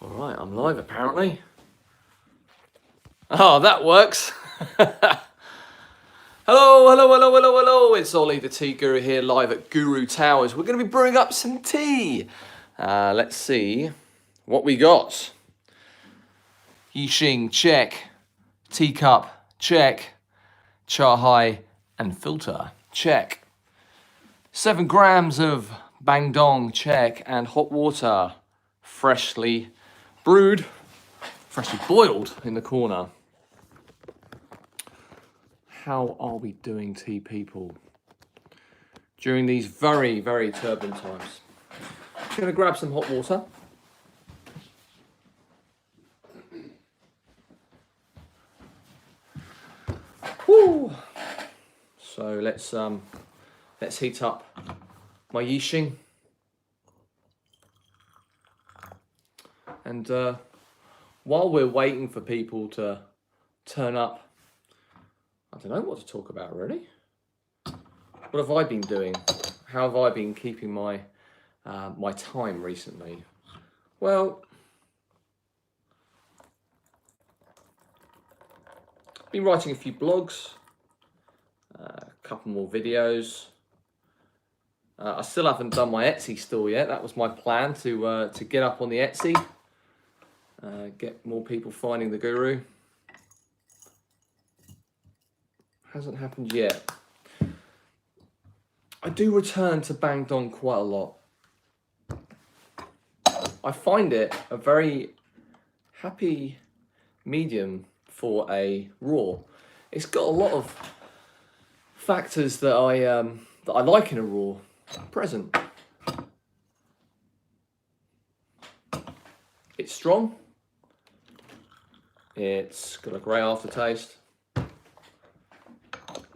All right, I'm live apparently. Oh, that works. Hello. It's Ollie, the tea guru here, live at Guru Towers. We're going to be brewing up some tea. Let's see what we got. Yixing, check. Teacup, check. Chahai and filter, check. 7 grams of bang dong, check. And hot water, freshly brewed, freshly boiled in the corner. How are we doing, tea people, during these very, very turbulent times? I'm going to grab some hot water. Woo! So let's heat up my Yixing. And while we're waiting for people to turn up, I don't know what to talk about really. What have I been doing? How have I been keeping my my time recently? Well, I've been writing a few blogs, a couple more videos. I still haven't done my Etsy store yet. That was my plan to get up on the Etsy, get more people finding the guru. Hasn't happened yet. I do return to Bang Dong quite a lot. I find it a very happy medium for a raw. It's got a lot of factors that I like in a raw present. It's strong. It's got a great aftertaste.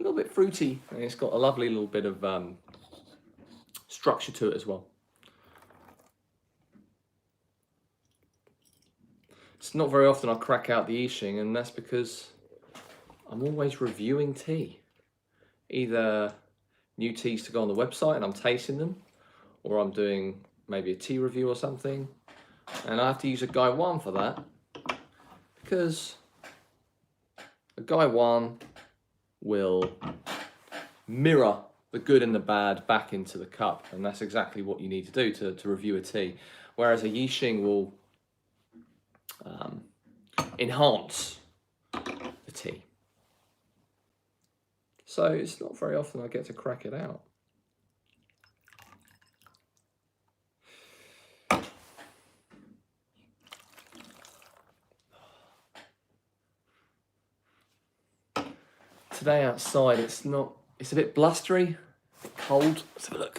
A little bit fruity, and it's got a lovely little bit of structure to it as well. It's not very often I crack out the Yixing, and that's because I'm always reviewing tea. Either new teas to go on the website and I'm tasting them, or I'm doing maybe a tea review or something, and I have to use a Guy 1 for that, because a Guy 1 will mirror the good and the bad back into the cup, and that's exactly what you need to do to review a tea. Whereas a Yixing will enhance the tea. So it's not very often I get to crack it out. Today outside it's a bit blustery, a bit cold. Let's have a look.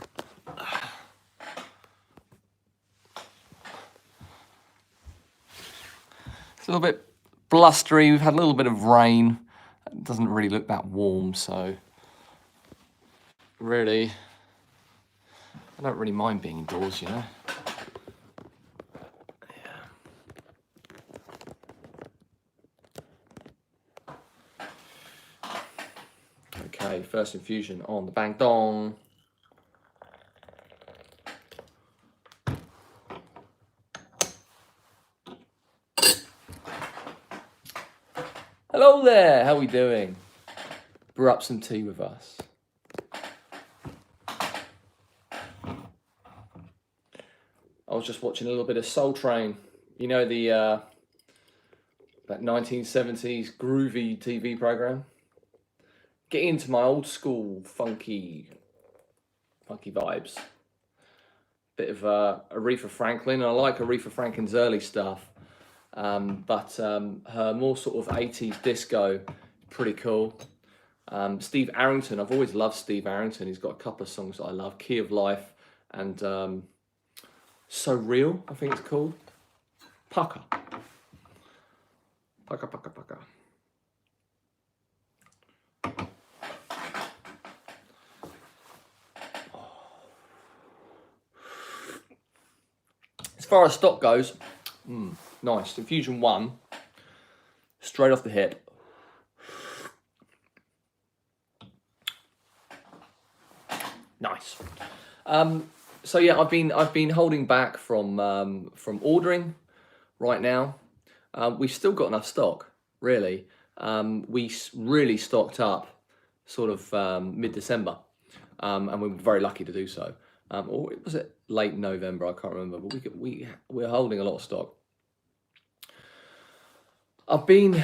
It's a little bit blustery. We've had a little bit of rain. It doesn't really look that warm, so really I don't really mind being indoors, you know. Okay, first infusion on the Bang Dong. Hello there, how are we doing? Brew up some tea with us. I was just watching a little bit of Soul Train. You know, that 1970s groovy TV program? Getting into my old school funky vibes. Bit of Aretha Franklin. I like Aretha Franklin's early stuff. But her more sort of 80s disco, pretty cool. Steve Arrington, I've always loved Steve Arrington. He's got a couple of songs that I love. Key of Life and So Real, I think it's called. Pucker. Pucker. As far as stock goes, nice. Infusion 1, straight off the hip. Nice. So yeah, I've been holding back from ordering right now. We've still got enough stock, really. We really stocked up sort of mid-December, and we were very lucky to do so. Or was it late November? I can't remember, but we're holding a lot of stock. I've been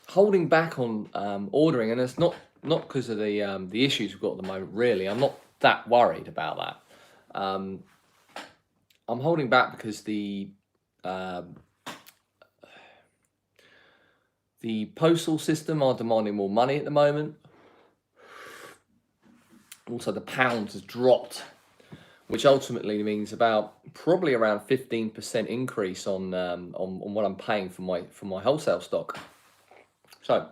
holding back on ordering, and it's not because of the issues we've got at the moment. Really, I'm not that worried about that. I'm holding back because the postal system are demanding more money at the moment. Also, the pound has dropped, which ultimately means probably around 15% increase on what I'm paying for my wholesale stock. So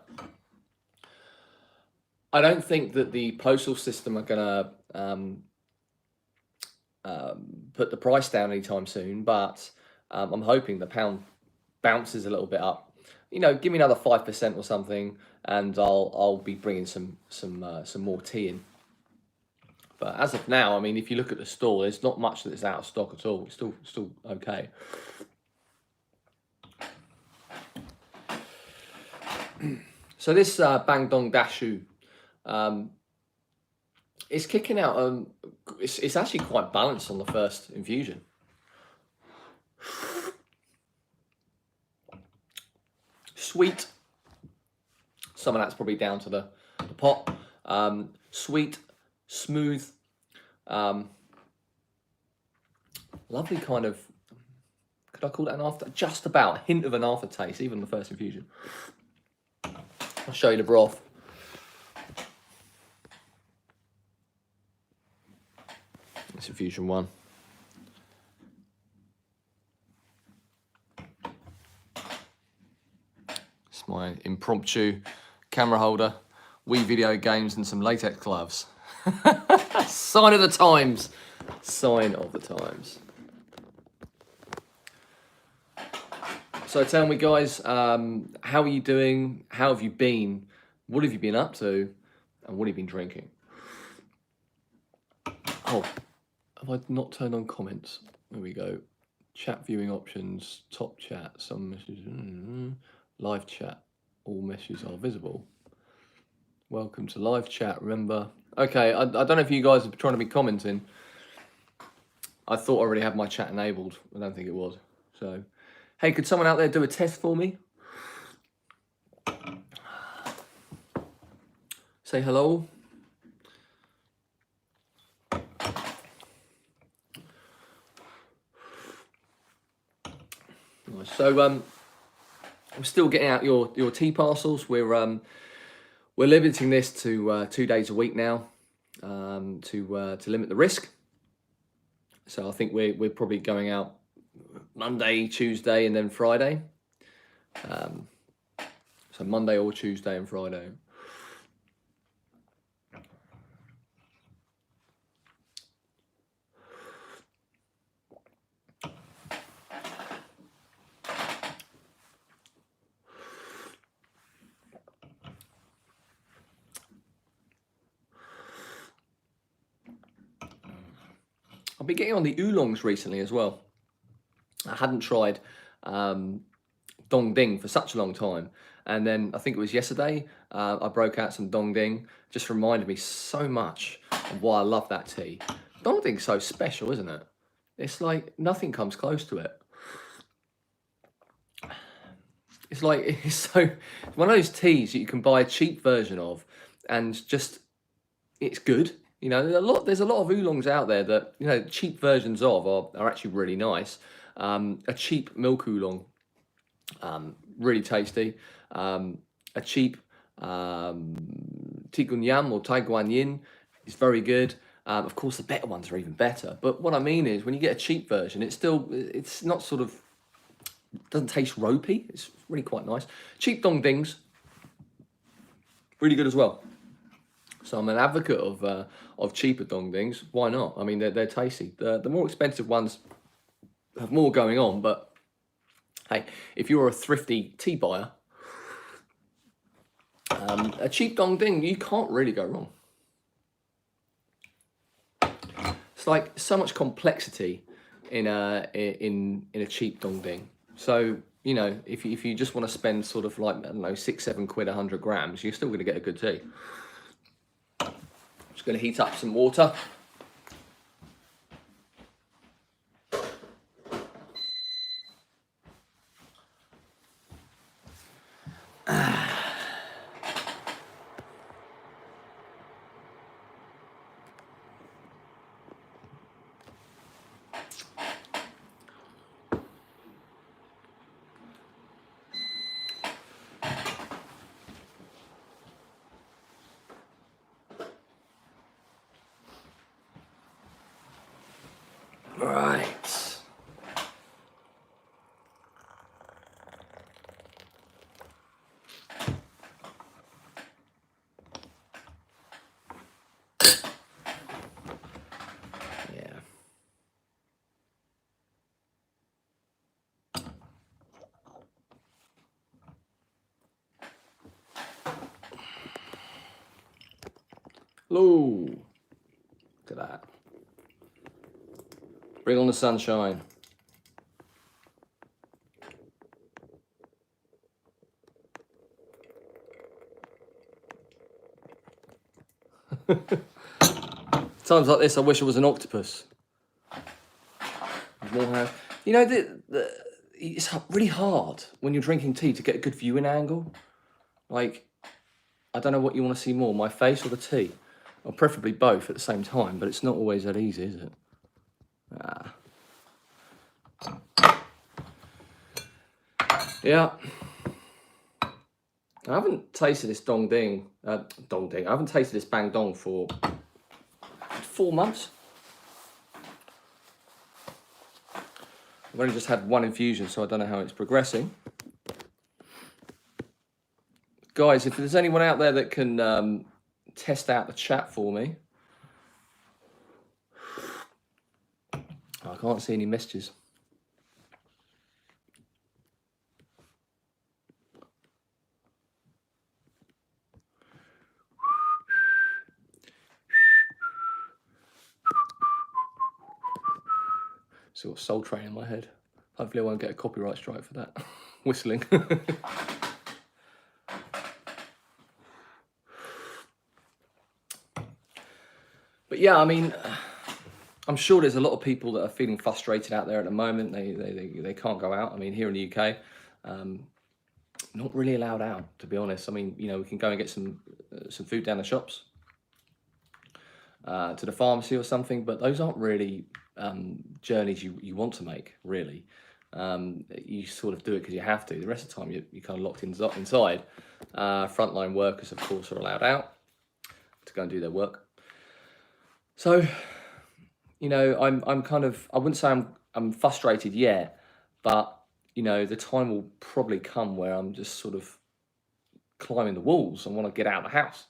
I don't think that the postal system are gonna put the price down anytime soon, but I'm hoping the pound bounces a little bit up. You know, give me another 5% or something, and I'll be bringing some more tea in. But as of now, I mean, if you look at the store, there's not much that's out of stock at all. It's still okay. So this Bang Dong Dashu, it's kicking out. It's actually quite balanced on the first infusion. Sweet. Some of that's probably down to the pot. Sweet, smooth, lovely kind of. Could I call that an after? Just about a hint of an aftertaste, even the first infusion. I'll show you the broth. It's infusion 1. It's my impromptu camera holder, Wii video games, and some latex gloves. Sign of the times. Sign of the times. So tell me, guys, how are you doing? How have you been? What have you been up to? And what have you been drinking? Oh, have I not turned on comments? There we go. Chat viewing options, top chat, some messages, live chat. All messages are visible. Welcome to live chat, remember. Okay, I don't know if you guys are trying to be commenting. I thought I already had my chat enabled. I don't think it was. So, hey, could someone out there do a test for me? Say hello. So, I'm still getting out your tea parcels. We're limiting this to 2 days a week now, to limit the risk. So I think we're probably going out Monday, Tuesday, and then Friday. So Monday or Tuesday and Friday. I've been getting on the oolongs recently as well. I hadn't tried Dong Ding for such a long time. And then I think it was yesterday, I broke out some Dong Ding. Just reminded me so much of why I love that tea. Dong Ding's so special, isn't it? It's like nothing comes close to it. It's like, it's one of those teas that you can buy a cheap version of, and just, it's good. You know, there's a lot of oolongs out there that, you know, cheap versions of are actually really nice. A cheap milk oolong, really tasty. A cheap Tigunyam or Taiguan Yin is very good. Of course, the better ones are even better. But what I mean is, when you get a cheap version, it's not sort of, doesn't taste ropey. It's really quite nice. Cheap Dong Dings, really good as well. So I'm an advocate of cheaper Dong Dings. Why not? I mean, they're tasty. The more expensive ones have more going on, but hey, if you're a thrifty tea buyer, a cheap Dong Ding, you can't really go wrong. It's like so much complexity in a cheap Dong Ding. So, you know, if you just want to spend sort of like, I don't know, 6-7 quid 100 grams, you're still going to get a good tea. Just going to heat up some water. Right. Yeah. Hello. Look at that. Bring on the sunshine. Times like this, I wish I was an octopus. You know, it's really hard when you're drinking tea to get a good viewing angle. Like, I don't know what you want to see more, my face or the tea. Or preferably both at the same time, but it's not always that easy, is it? Yeah. I haven't tasted this dong ding. I haven't tasted this bang dong for 4 months. I've only just had one infusion, so I don't know how it's progressing. Guys, if there's anyone out there that can test out the chat for me. I can't see any messages. So got Soul Train in my head. Hopefully I won't get a copyright strike for that. Whistling. But yeah, I mean, I'm sure there's a lot of people that are feeling frustrated out there at the moment. They can't go out. I mean, here in the UK, not really allowed out, to be honest. I mean, you know, we can go and get some food down the shops, to the pharmacy or something, but those aren't really journeys you want to make, really. You sort of do it because you have to. The rest of the time, you're kind of locked inside. Frontline workers, of course, are allowed out to go and do their work. So, you know, I'm kind of, I wouldn't say I'm frustrated yet, but you know, the time will probably come where I'm just sort of climbing the walls and want to get out of the house.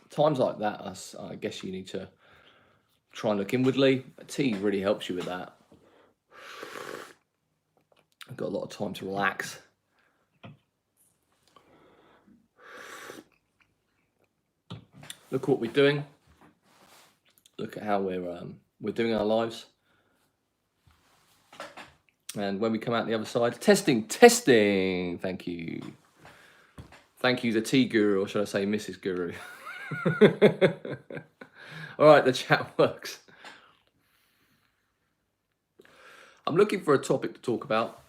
Times like that, I guess you need to try and look inwardly. Tea really helps you with that. I've got a lot of time to relax. Look what we're doing. Look at how we're doing our lives. And when we come out the other side, testing. Thank you, the tea guru, or should I say, Mrs. Guru. All right, the chat works. I'm looking for a topic to talk about.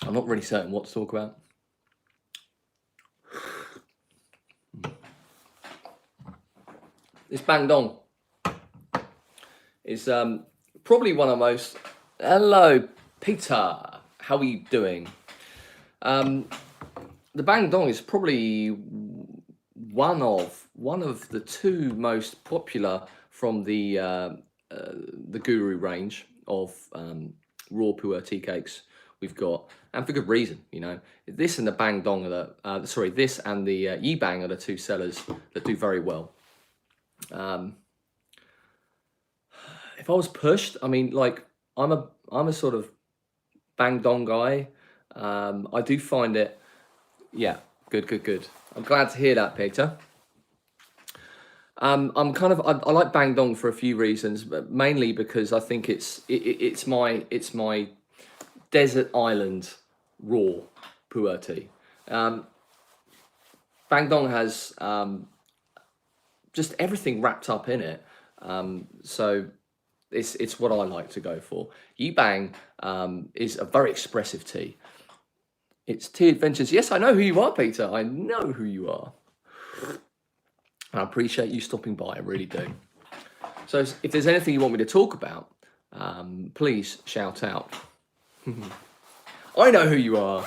I'm not really certain what to talk about. This bang dong is probably one of the most... Hello, Peter. How are you doing? The bang dong is probably one of the two most popular from the Guru range of Raw Puerh tea cakes we've got, and for good reason. You know, this and the bang dong are the this and the Yi Bang are the two sellers that do very well. If I was pushed, I mean, like, I'm a sort of bang dong guy. I do find it, yeah, good. I'm glad to hear that, Peter. I like Bang Dong for a few reasons, but mainly because I think it's my desert island raw pu'er tea. Um, Bang Dong has just everything wrapped up in it. So it's what I like to go for. Yibang is a very expressive tea. It's Tea Adventures. Yes, I know who you are, Peter. I know who you are. I appreciate you stopping by. I really do. So if there's anything you want me to talk about, please shout out. I know who you are.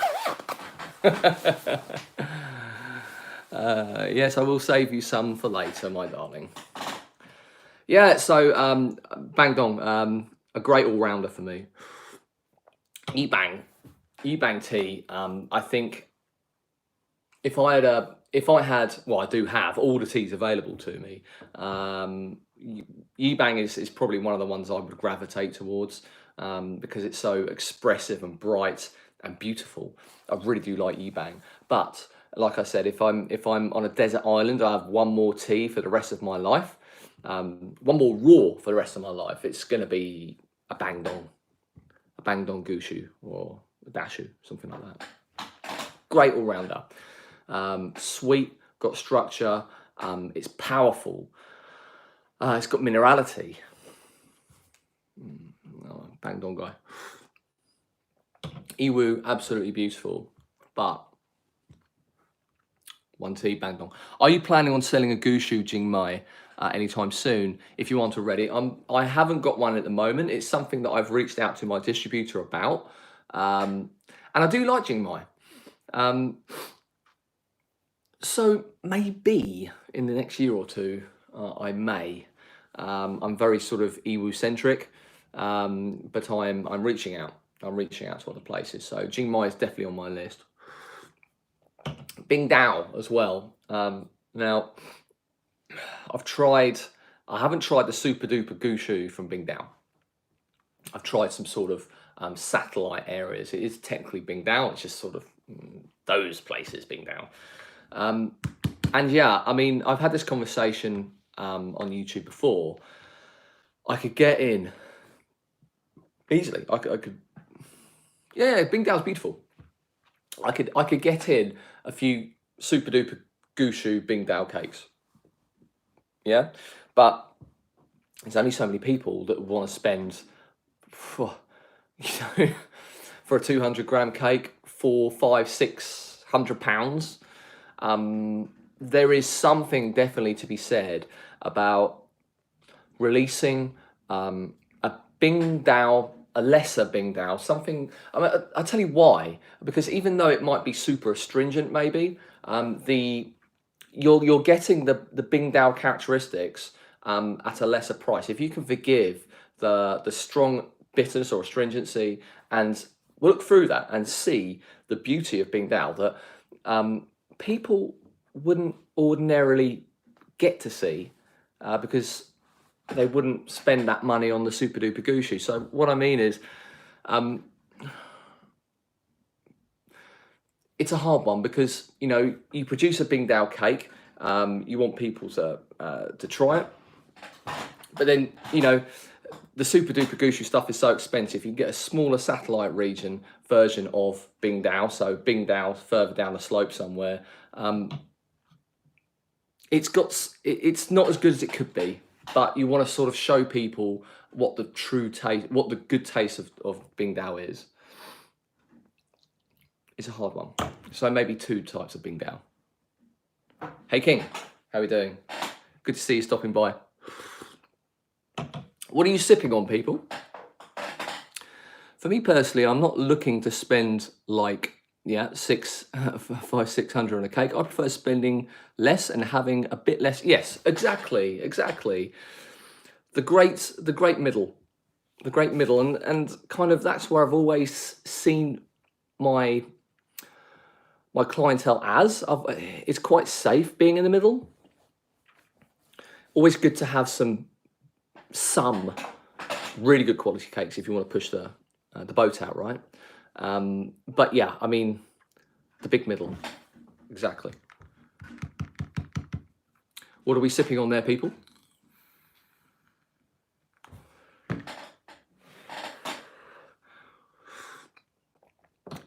Yes, I will save you some for later, my darling. Yeah, so Bang Dong, a great all-rounder for me. Yibang tea. I think if I had, well, I do have all the teas available to me. Yibang is probably one of the ones I would gravitate towards because it's so expressive and bright and beautiful. I really do like Yibang, but like I said, if I'm on a desert island, I have one more tea for the rest of my life. One more raw for the rest of my life. It's going to be a Bang Dong Gushu or a Dashu, something like that. Great all rounder. Sweet, got structure. It's powerful. It's got minerality. Bang Dong guy. Iwu, absolutely beautiful, but one tea, Bang Dong. Are you planning on selling a Gushu Jingmai anytime soon? If you aren't already, I haven't got one at the moment. It's something that I've reached out to my distributor about, and I do like Jingmai. So maybe in the next year or two, I may. I'm very sort of Iwu centric, but I'm reaching out. I'm reaching out to other places. So Jingmai is definitely on my list. Bingdao as well. Now, I haven't tried the super duper Gushu from Bingdao. I've tried some sort of satellite areas. It is technically Bingdao. It's just sort of those places, Bingdao. And yeah, I mean, I've had this conversation on YouTube before. I could get in easily. I could. Yeah, Bingdao's beautiful. I could get in a few super duper Gushu Bingdao cakes. Yeah, but there's only so many people that want to spend, for a 200-gram cake, £400, £500, £600. There is something definitely to be said about releasing a Bingdao, a lesser Bingdao, something. I mean, I'll tell you why. Because even though it might be super astringent, maybe you're getting the Bingdao characteristics at a lesser price. If you can forgive the strong bitterness or astringency and look through that and see the beauty of Bingdao that people wouldn't ordinarily get to see because they wouldn't spend that money on the super duper Gushu. So what I mean is, it's a hard one because you produce a Bingdao cake, you want people to try it, but then the super duper Gushu stuff is so expensive. You can get a smaller satellite region version of Bingdao, so Bingdao further down the slope somewhere. It's not as good as it could be, but you want to sort of show people what the true taste, what the good taste of Bingdao is. It's a hard one. So maybe two types of Bingdao. Hey King, how are we doing? Good to see you stopping by. What are you sipping on, people? For me personally, I'm not looking to spend like $600 on a cake. I prefer spending less and having a bit less. Yes, exactly. The great middle, and kind of that's where I've always seen my clientele as. It's quite safe being in the middle. Always good to have some really good quality cakes if you want to push the boat out, right? But yeah, I mean, the big middle, exactly. What are we sipping on there, people?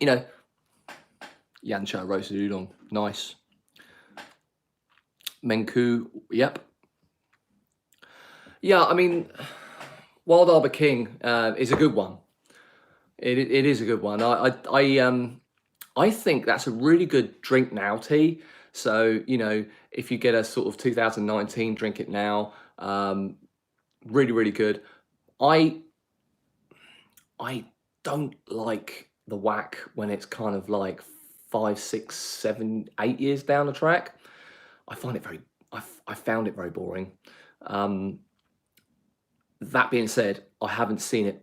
You know, Yancha roasted udon, nice. Menku, yep. Yeah, I mean, Wild Arbor King is a good one. It is a good one. I think that's a really good drink now tea. So, you know, if you get a sort of 2019, drink it now. Really, really good. I don't like the whack when it's kind of like 5, 6, 7, 8 years down the track. I found it very boring. That being said, I haven't seen it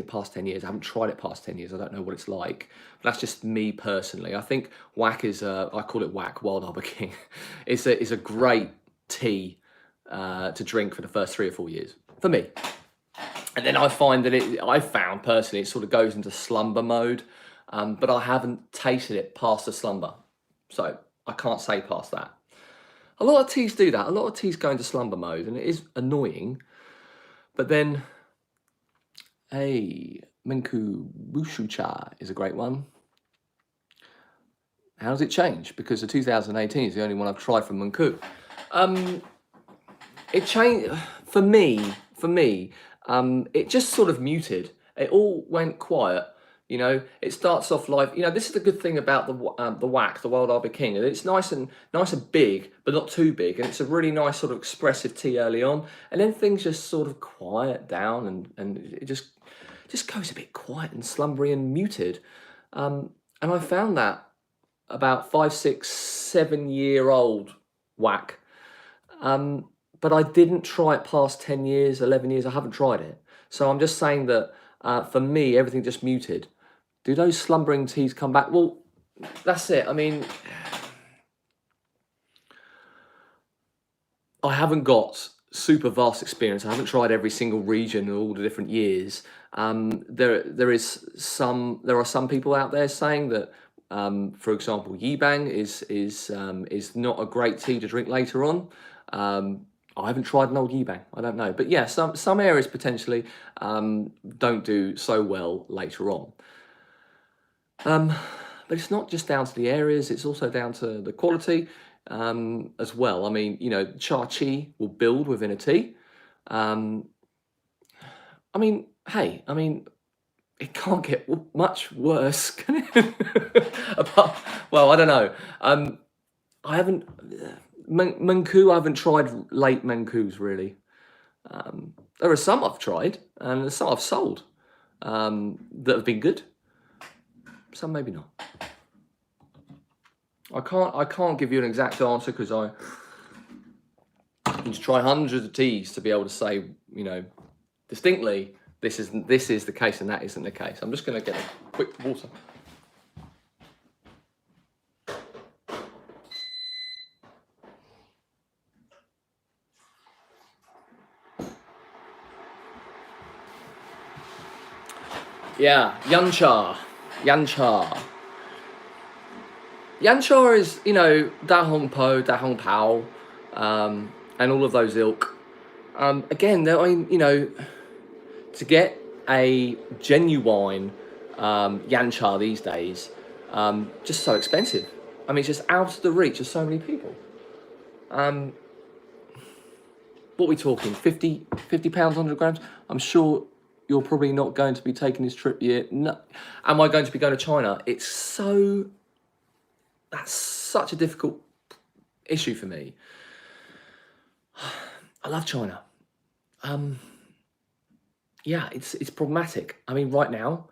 past 10 years. I haven't tried it past 10 years. I don't know what it's like. But that's just me personally. I think whack is, I call it whack, Wild Arbor King. It's a great tea to drink for the first 3 or 4 years, for me. And then I find that I found personally, it sort of goes into slumber mode, but I haven't tasted it past the slumber. So I can't say past that. A lot of teas do that. A lot of teas go into slumber mode, and it is annoying. But then, hey, Minku Wushu Cha is a great one. How does it change? Because the 2018 is the only one I've tried from Minku. It changed for me. It just sort of muted. It all went quiet. You know, it starts off like, you know, this is the good thing about the whack, the Wild Arbor King. It's nice and big, but not too big, and it's a really nice sort of expressive tea early on, and then things just sort of quiet down, and it just goes a bit quiet and slumbery and muted. And I found that about 5, 6, 7-year-old whack. But I didn't try it past 10 years, 11 years. I haven't tried it. So I'm just saying that for me, everything just muted. Do those slumbering teas come back? Well, that's it. I mean, I haven't got super vast experience. I haven't tried every single region and all the different years. There are some people out there saying that, for example, Yibang is not a great tea to drink later on. I haven't tried an old Yibang. I don't know, but yeah, some areas potentially don't do so well later on. But it's not just down to the areas; it's also down to the quality as well. I mean, you know, cha chi will build within a tea. I mean, hey, I mean, it can't get much worse, can it? Well, I don't know. I haven't. Manku, I haven't tried late Mankus really. There are some I've tried, and there's some I've sold that have been good. Some maybe not. I can't give you an exact answer because I need to try hundreds of teas to be able to say, you know, distinctly this is the case and that isn't the case. I'm just going to get a quick water. Yeah, Yancha. Yancha is, you know, Da Hong Po, Da Hong Pao, and all of those ilk. Again, I mean, you know, to get a genuine Yancha these days, just so expensive. I mean, it's just out of the reach of so many people. What are we talking? 50 pounds, 100 grams? I'm sure you're probably not going to be taking this trip yet. No. Am I going to be going to China? That's such a difficult issue for me. I love China. Yeah, it's problematic. I mean, right now,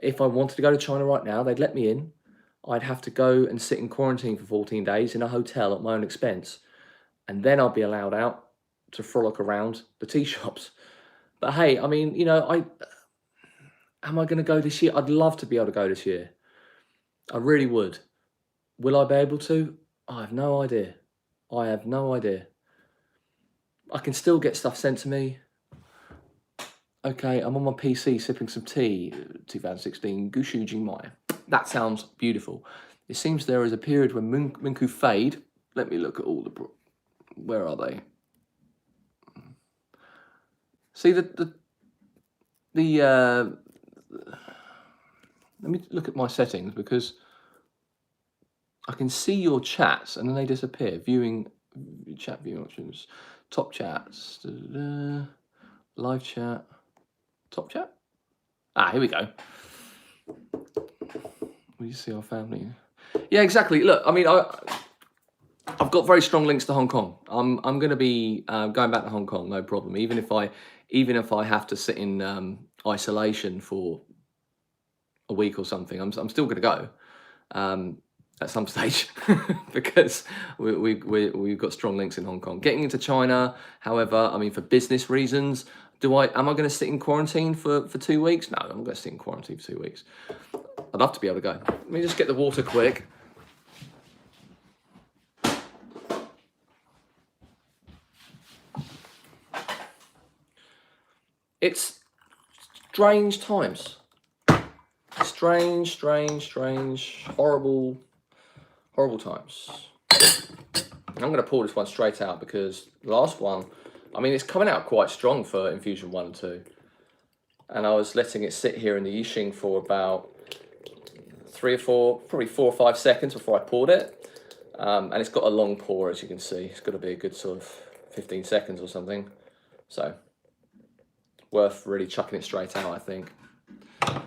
if I wanted to go to China right now, they'd let me in. I'd have to go and sit in quarantine for 14 days in a hotel at my own expense. And then I'd be allowed out to frolic around the tea shops. But hey, I mean, you know, am I going to go this year? I'd love to be able to go this year. I really would. Will I be able to? I have no idea. I can still get stuff sent to me. Okay, I'm on my PC sipping some tea, 2016, Gushu Jingmai. That sounds beautiful. It seems there is a period when Minku fade let me look at all the. Where are they? See the let me look at my settings, because I can see your chats and then they disappear. Viewing chat viewing options, top chats, live chat, top chat. Ah, here we go. We see our family. Yeah, exactly. Look, I mean, I've got very strong links to Hong Kong. I'm going to be going back to Hong Kong, no problem. Even if I have to sit in isolation for a week or something, I'm still going to go at some stage because we've got strong links in Hong Kong. Getting into China, however, I mean, for business reasons, am I going to sit in quarantine for 2 weeks? No, I'm not going to sit in quarantine for 2 weeks. I'd love to be able to go. Let me just get the water quick. It's strange times. Strange, horrible times. I'm going to pour this one straight out because the last one, I mean, it's coming out quite strong for infusion 1 and 2. And I was letting it sit here in the Yixing for about 3 or 4, probably 4 or 5 seconds before I poured it. And it's got a long pour, as you can see. It's got to be a good sort of 15 seconds or something. So, worth really chucking it straight out, I think. I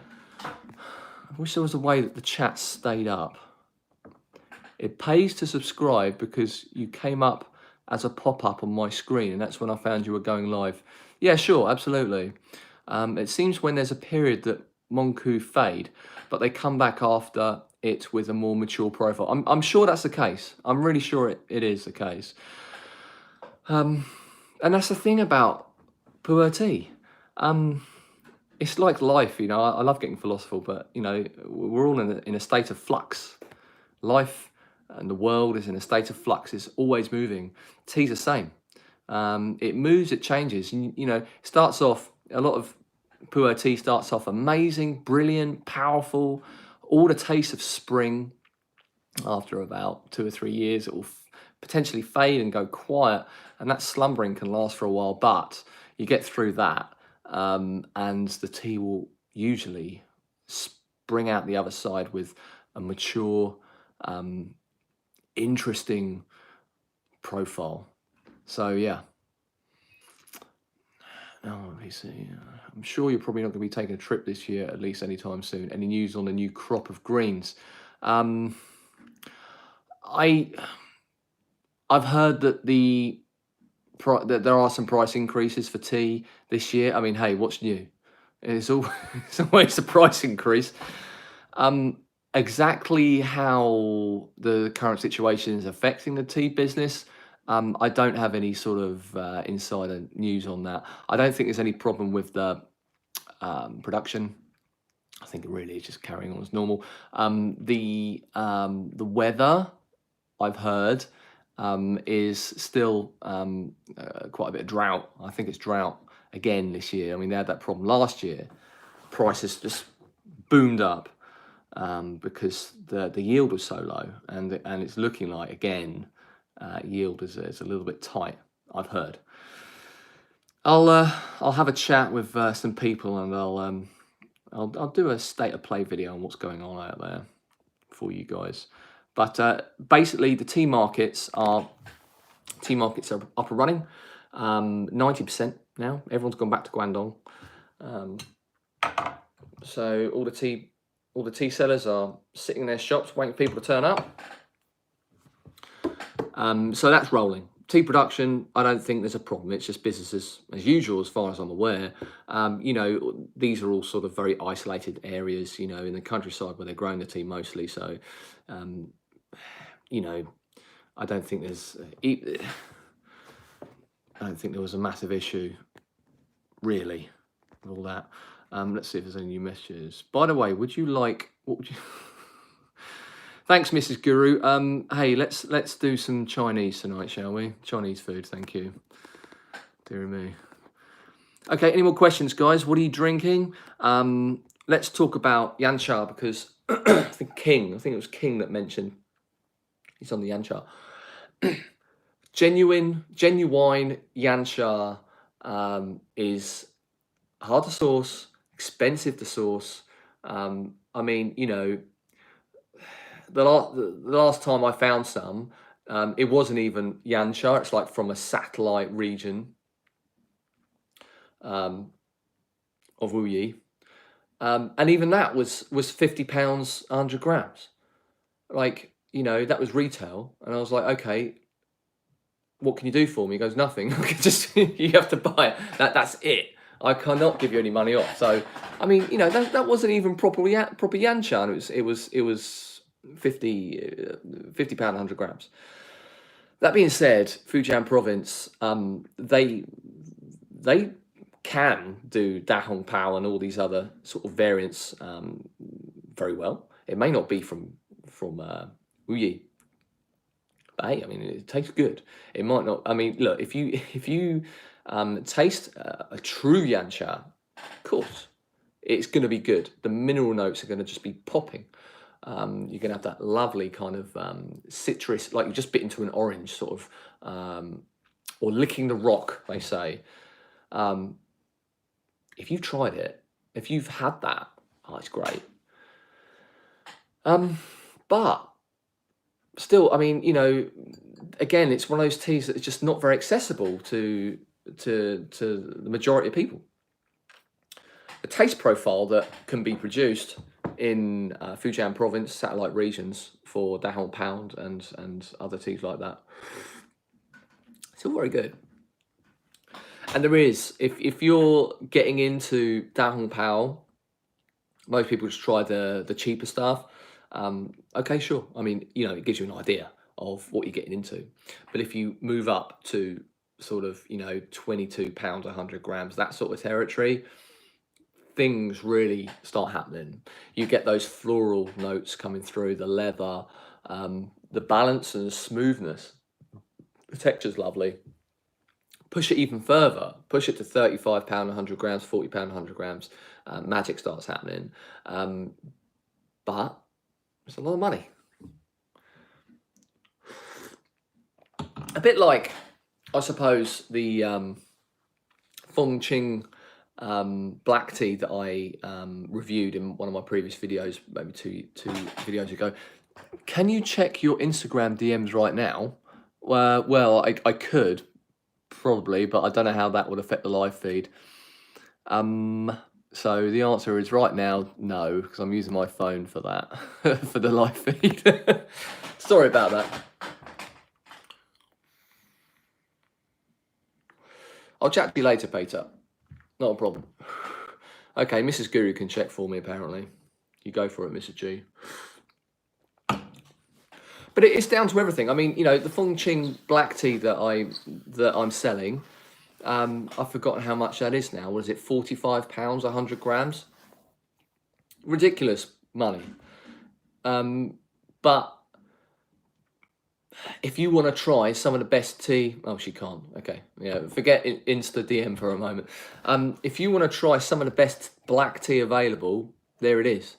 wish there was a way that the chat stayed up. It pays to subscribe because you came up as a pop-up on my screen, and that's when I found you were going live. Yeah, sure, absolutely. It seems when there's a period that Monku fade, but they come back after it with a more mature profile. I'm sure that's the case. I'm really sure it is the case. And that's the thing about Puerh tea. It's like life, you know. I love getting philosophical, but you know, we're all in a state of flux. Life and the world is in a state of flux. It's always moving. Tea's the same. It moves, it changes. You know, starts off, a lot of Puerh tea starts off amazing, brilliant, powerful, all the taste of spring. After about 2 or 3 years, it will potentially fade and go quiet, and that slumbering can last for a while, but you get through that, and the tea will usually spring out the other side with a mature, interesting profile. So yeah. Oh, I'm sure you're probably not going to be taking a trip this year, at least anytime soon. Any news on the new crop of greens? I've heard that that there are some price increases for tea this year. I mean, hey, what's new? It's always a price increase. Exactly how the current situation is affecting the tea business, I don't have any sort of insider news on that. I don't think there's any problem with the production. I think it really is just carrying on as normal. The weather, I've heard, is still quite a bit of drought. I think it's drought again this year. I mean, they had that problem last year. Prices just boomed up because the yield was so low, and it's looking like again yield is a little bit tight, I've heard. I'll have a chat with some people, and I'll do a state of play video on what's going on out there for you guys. But basically, the tea markets are up and running. 90% now. Everyone's gone back to Guangdong. So all the tea sellers are sitting in their shops waiting for people to turn up. So that's rolling. Tea production, I don't think there's a problem. It's just business as usual, as far as I'm aware. You know, these are all sort of very isolated areas, you know, in the countryside where they're growing the tea mostly. So, you know, I don't think there was a massive issue, really, with all that. Let's see if there's any new messages. By the way, what would you... Thanks, Mrs. Guru. Hey, let's do some Chinese tonight, shall we? Chinese food, thank you. Dear me. Okay, any more questions, guys? What are you drinking? Let's talk about Yancha, because I think it was King that mentioned he's on the Yancha. genuine Yancha is hard to source, expensive to source. I mean, you know, the last time I found some, it wasn't even Yancha. It's like from a satellite region of Wuyi. And even that was £50, 100 grams. Like, you know, that was retail. And I was like, okay, what can you do for me? He goes, nothing. Just you have to buy it. That's it. I cannot give you any money off. So, I mean, you know, that wasn't even proper Yanshan. It was 50 pound, 100 grams. That being said, Fujian province, they can do Da Hong Pao and all these other sort of variants very well. It may not be from Wuyi, but hey, I mean, it tastes good. It might not. I mean, look, if you taste a true Yancha, of course, it's going to be good. The mineral notes are going to just be popping. You're going to have that lovely kind of citrus, like you just bit into an orange, sort of, or licking the rock, they say. If you've tried it, if you've had that, oh, it's great. But still, I mean, you know, again, it's one of those teas that is just not very accessible to the majority of people. The taste profile that can be produced in Fujian province, satellite regions for Da Hong Pound and other teas like that, it's all very good. And there is, if you're getting into Da Hong Pao, most people just try the cheaper stuff. Okay, sure. I mean, you know, it gives you an idea of what you're getting into. But if you move up to sort of, you know, £22, 100 grams, that sort of territory, things really start happening. You get those floral notes coming through, the leather, the balance and the smoothness. The texture's lovely. Push it even further. Push it to £35, 100 grams, £40, 100 grams. Magic starts happening. But it's a lot of money. A bit like, I suppose, the Feng Qing black tea that I reviewed in one of my previous videos, maybe two videos ago. Can you check your Instagram DMs right now? Well, I could, probably, but I don't know how that would affect the live feed. So the answer is right now, no, because I'm using my phone for that, for the live feed. Sorry about that. I'll chat to you later, Peter. Not a problem. Okay, Mrs. Guru can check for me, apparently. You go for it, Mrs. G. But it's down to everything. I mean, you know, the Feng Qing black tea that I'm selling, I've forgotten how much that is now. What is it, £45, 100 grams? Ridiculous money. But if you want to try some of the best tea, oh, she can't. Okay, yeah, forget Insta DM for a moment. If you want to try some of the best black tea available, there it is.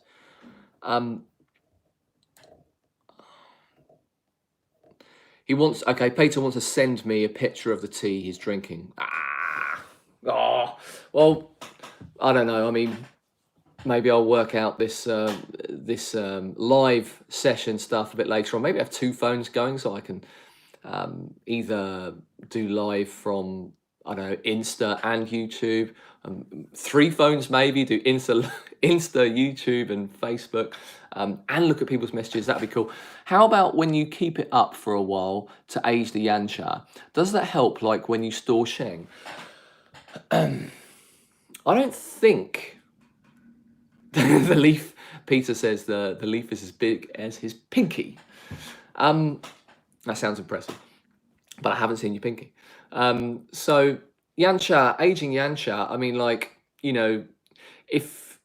Peter wants to send me a picture of the tea he's drinking. Well, I don't know. I mean, maybe I'll work out this live session stuff a bit later on. Maybe I have two phones going so I can either do live from, I don't know, Insta and YouTube. Three phones maybe, do Insta, YouTube and Facebook, and look at people's messages. That'd be cool. How about when you keep it up for a while to age the Yancha? Does that help, like when you store Sheng? I don't think... The leaf, Peter says the leaf is as big as his pinky. That sounds impressive, but I haven't seen your pinky. So Yancha, aging Yancha, I mean, like, you know, if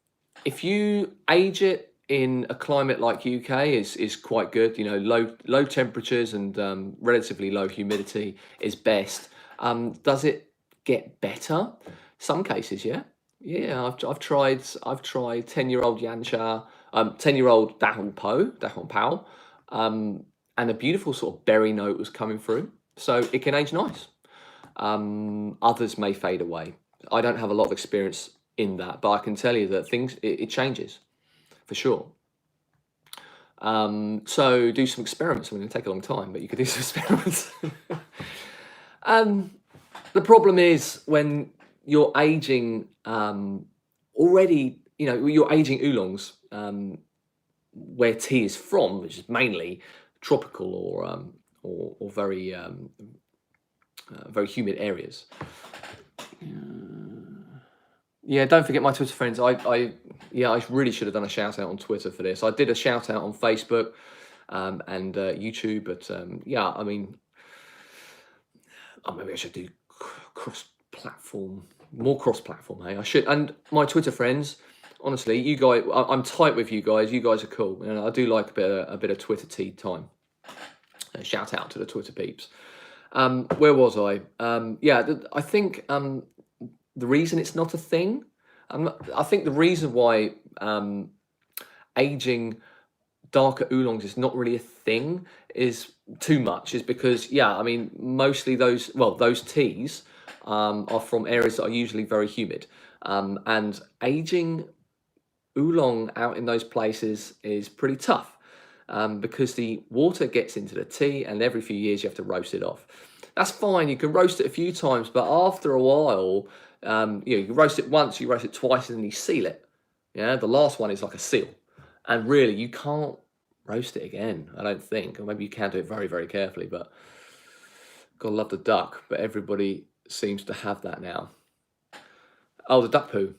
you age it in a climate like UK is quite good. You know, low temperatures and relatively low humidity is best. Does it get better? Some cases, yeah. Yeah, I've tried 10-year-old Yancha, 10-year-old Da Hong Pao, and a beautiful sort of berry note was coming through. So it can age nice. Others may fade away. I don't have a lot of experience in that, but I can tell you that it changes for sure. So do some experiments. I mean, it'll take a long time, but you could do some experiments. The problem is when you're aging already, you're aging oolongs where tea is from, which is mainly tropical or very very humid areas. Yeah, don't forget my Twitter friends. I really should have done a shout out on Twitter for this. I did a shout out on Facebook and YouTube, but yeah, I mean, maybe I should do more cross-platform. Hey, I should. And my Twitter friends, honestly, you guys, I'm tight with you guys. You guys are cool, and I do like a bit of Twitter tea time. Shout out to the Twitter peeps. Where was I? I think the reason it's not a thing, I think the reason why aging darker oolongs is not really a thing is because, I mean, mostly those teas are from areas that are usually very humid. And aging oolong out in those places is pretty tough because the water gets into the tea and every few years you have to roast it off. That's fine, you can roast it a few times, but after a while, you roast it once, you roast it twice, and then you seal it. Yeah, the last one is like a seal. And really, you can't roast it again, I don't think. Or maybe you can do it very, very carefully, but gotta love the duck. But everybody seems to have that now. Oh, the duck poo.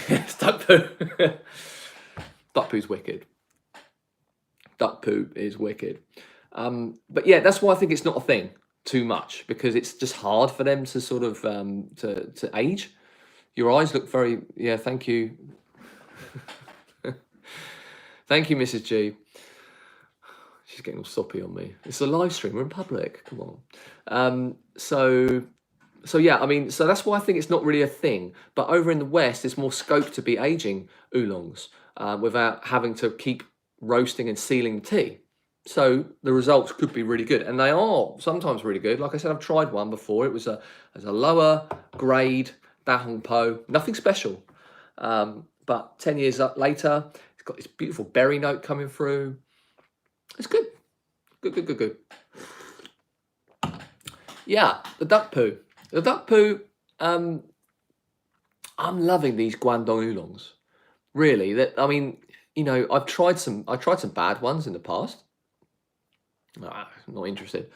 It's duck poo. Duck poo's wicked. Duck poo is wicked. But yeah, that's why I think it's not a thing too much, because it's just hard for them to sort of to age. Your eyes look very, thank you. Thank you, Mrs. G. She's getting all soppy on me. It's a live stream, we're in public, come on. So yeah, I mean, so that's why I think it's not really a thing. But over in the West, there's more scope to be aging oolongs without having to keep roasting and sealing tea. So the results could be really good, and they are sometimes really good. Like I said, I've tried one before. It was a lower grade Da Hong Po, nothing special. But 10 years later, it's got this beautiful berry note coming through. It's good. Good. Yeah, the duck poo. The duck poo, I'm loving these Guangdong oolongs. Really, I mean, I've tried some bad ones in the past. Not interested.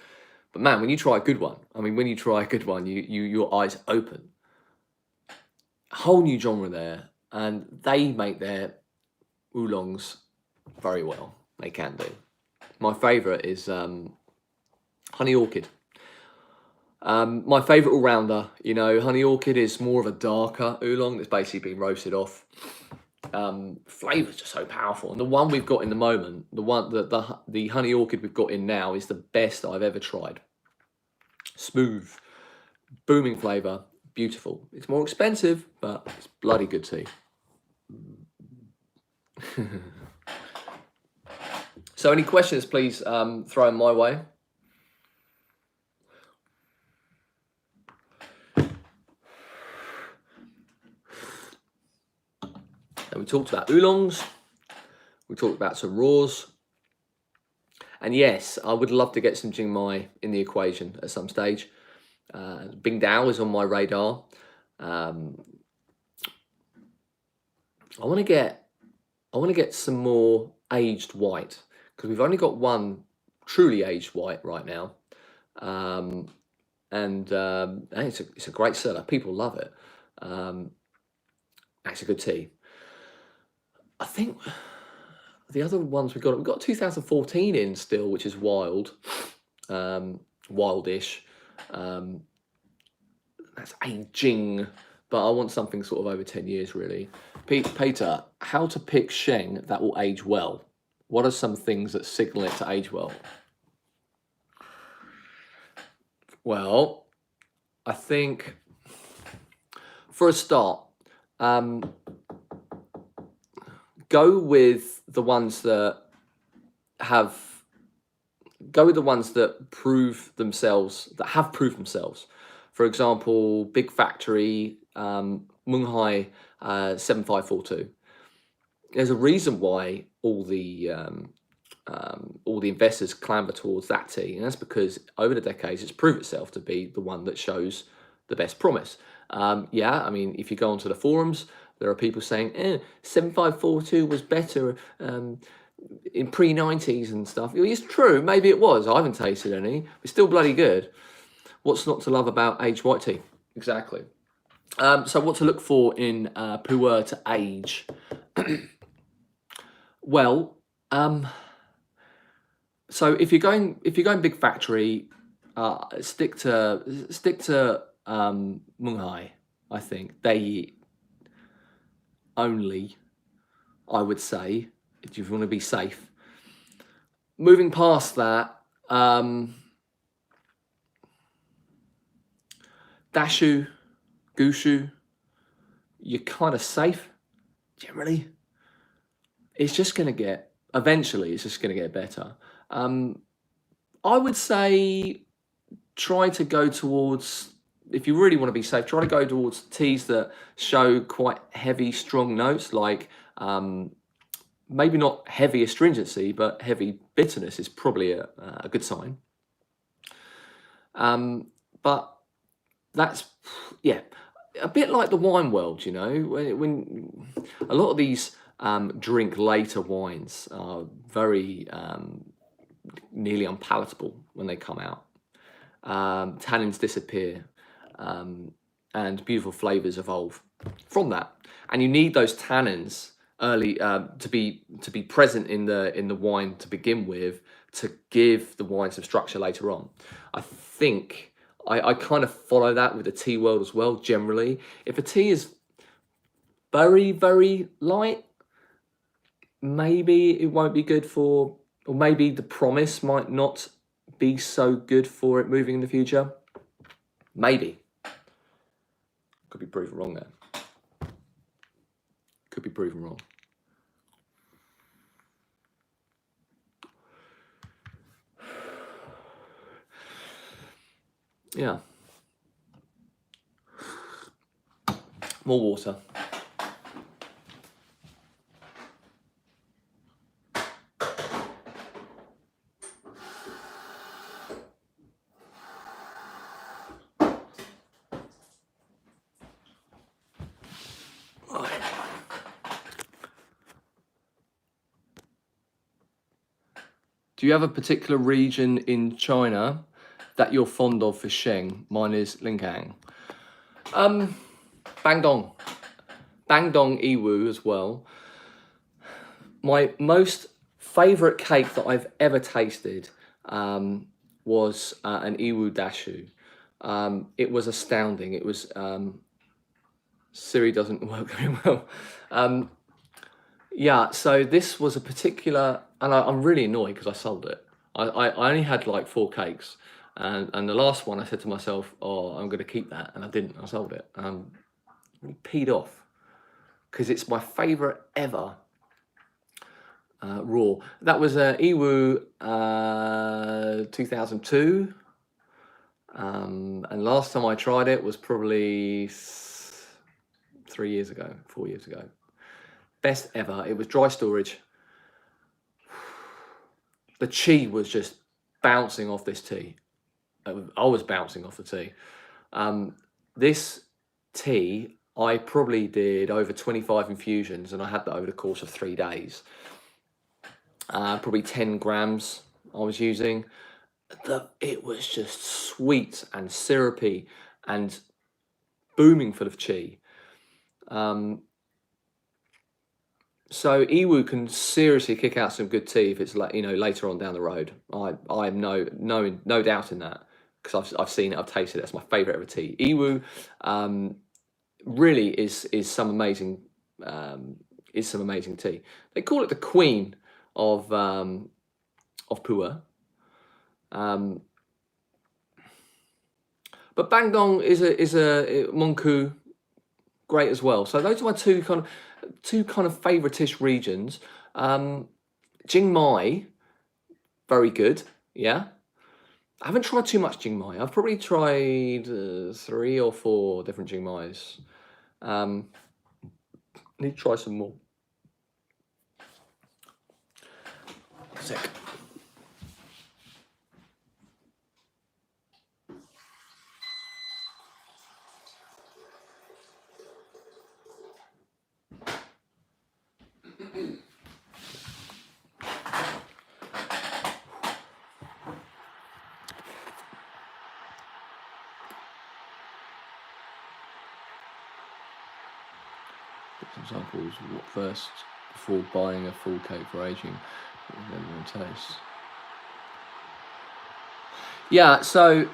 But man, when you try a good one, your eyes open. Whole new genre there, and they make their oolongs very well. They can do. My favourite is Honey Orchid. My favourite all-rounder, Honey Orchid is more of a darker oolong that's basically been roasted off. Flavours are so powerful, and the one we've got in the moment, the Honey Orchid we've got in now is the best I've ever tried. Smooth, booming flavour, beautiful. It's more expensive, but it's bloody good tea. So any questions, please throw them my way. And we talked about oolongs, we talked about some raws, and yes, I would love to get some Jingmai in the equation at some stage. Bingdao is on my radar. I want to get some more aged white, because we've only got one truly aged white right now, and it's a great seller. People love it. It's a good tea. I think the other ones we've got 2014 in still, which is wild, wildish. That's aging, but I want something sort of over 10 years, really. Peter, how to pick Sheng that will age well? What are some things that signal it to age well? Well, I think for a start, go with the ones that have go with the ones that prove themselves, that have proved themselves. For example, Big Factory, Munghai 7542. There's a reason why all the investors clamber towards that tea, and that's because over the decades it's proved itself to be the one that shows the best promise. Yeah, I mean, if you go onto the forums, there are people saying 7542 was better in pre-90s and stuff. It's true, maybe it was. I haven't tasted any. It's still bloody good. What's not to love about aged white tea? Exactly. So what to look for in Pu'er to age? Well, so if you're going Big Factory, stick to Munghai. I think they only, I would say, if you want to be safe. Moving past that, Dashu, Gushu, you're kind of safe generally. It's just going to get, eventually, it's just going to get better. I would say try to go towards, if you really want to be safe, try to go towards teas that show quite heavy, strong notes, like maybe not heavy astringency, but heavy bitterness is probably a good sign. But that's, yeah, a bit like the wine world, you know, when a lot of these drink later wines are very nearly unpalatable when they come out. Tannins disappear and beautiful flavors evolve from that, and you need those tannins early to be present in the wine to begin with, to give the wine some structure later on. I think I kind of follow that with the tea world as well. Generally, if a tea is very, very light, maybe it won't be good for, or maybe the promise might not be so good for it moving in the future. Maybe. Could be proven wrong there. Could be proven wrong. Yeah. More water. Do you have a particular region in China that you're fond of for Sheng? Mine is Lingang. Bangdong. Bangdong Iwu as well. My most favourite cake that I've ever tasted was an Iwu Dashu. It was astounding. It was, Siri doesn't work very well. Yeah, so this was a particular, and I'm really annoyed because I sold it. I only had like 4 cakes, and the last one I said to myself, oh, I'm going to keep that, and I didn't. I sold it. I'm really peed off because it's my favourite ever raw. That was Iwu 2002, and last time I tried it was probably 3 years ago, 4 years ago. Best ever. It was dry storage. The chi was just bouncing off this tea. I was bouncing off the tea. This tea, I probably did over 25 infusions, and I had that over the course of 3 days. Probably 10 grams I was using. It was just sweet and syrupy and booming full of chi. So Iwu can seriously kick out some good tea if it's like, you know, later on down the road. I am no doubt in that, because I've seen it, I've tasted it. It's my favourite ever tea. Iwu really is some amazing tea. They call it the queen of Pu'er. But Bangdong is a Mongku, great as well. So those are my two kind of favouritish regions. Chiang Mai, very good. Yeah. I haven't tried too much Jingmai. I've probably tried 3 or 4 different Jingmais. I need to try some more. Sick. Examples, what first before buying a full cake for aging, and taste. Yeah, so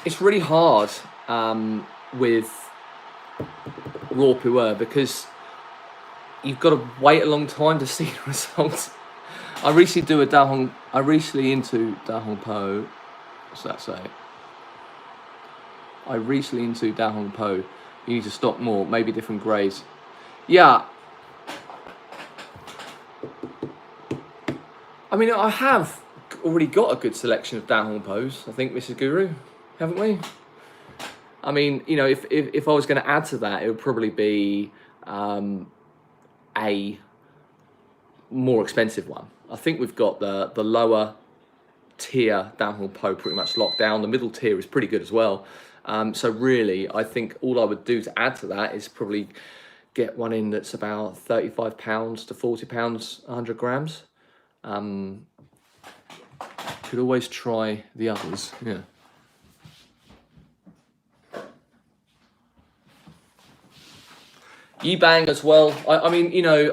it's really hard with Raw Puerh because you've got to wait a long time to see the results. I recently into Da Hong Po. What's that say? I recently into Da Hong Po. You need to stock more, maybe different grades. Yeah. I mean, I have already got a good selection of Da Hong Po's, I think, Mrs. Guru, haven't we? I mean, you know, if I was going to add to that, it would probably be a more expensive one. I think we've got the lower tier Da Hong Po pretty much locked down. The middle tier is pretty good as well. So really, I think all I would do to add to that is probably get one in that's about £35 to £40, 100 grams. Could always try the others, yeah. Yibang as well. I mean, you know,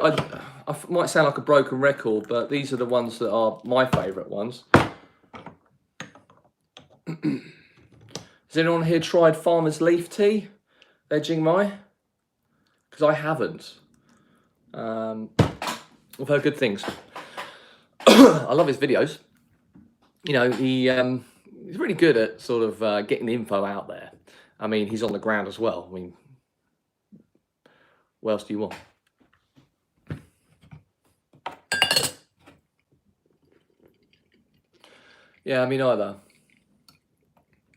I might sound like a broken record, but these are the ones that are my favourite ones. Has anyone here tried Farmer's Leaf Tea? Their Jingmai? Because I haven't. I've heard good things. I love his videos. You know, he's really good at sort of getting the info out there. I mean, he's on the ground as well. I mean, what else do you want? Yeah, me neither.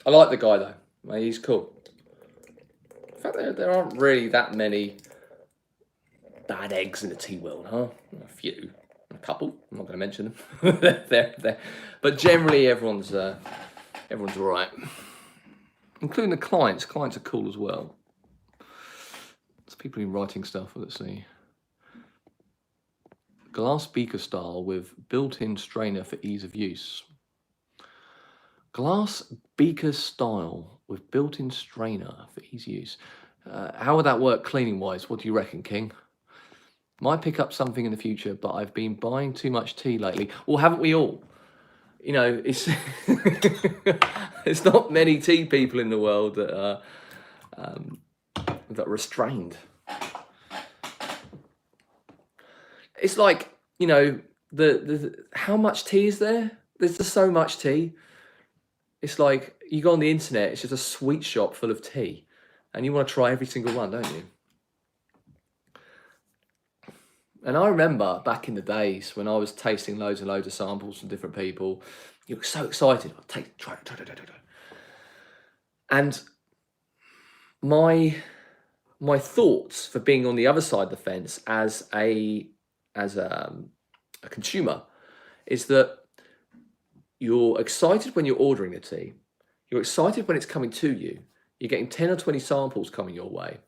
I like the guy though. He's cool. In fact, there aren't really that many bad eggs in the tea world, huh? A few, a couple. I'm not going to mention them. They're. But generally, everyone's all right, including the clients. Clients are cool as well. There's people who writing stuff. Let's see. Glass beaker style with built-in strainer for ease of use. Glass beaker style with built-in strainer for easy use. How would that work cleaning-wise? What do you reckon, King? Might pick up something in the future, but I've been buying too much tea lately. Well, haven't we all? You know, it's there's not many tea people in the world that are restrained. It's like, you know, the how much tea is there? There's just so much tea. It's like you go on the internet, it's just a sweet shop full of tea, and you want to try every single one, don't you? And I remember back in the days when I was tasting loads and loads of samples from different people, you were so excited. Try. And my thoughts for being on the other side of the fence as a consumer is that you're excited when you're ordering the tea. You're excited when it's coming to you. You're getting 10 or 20 samples coming your way.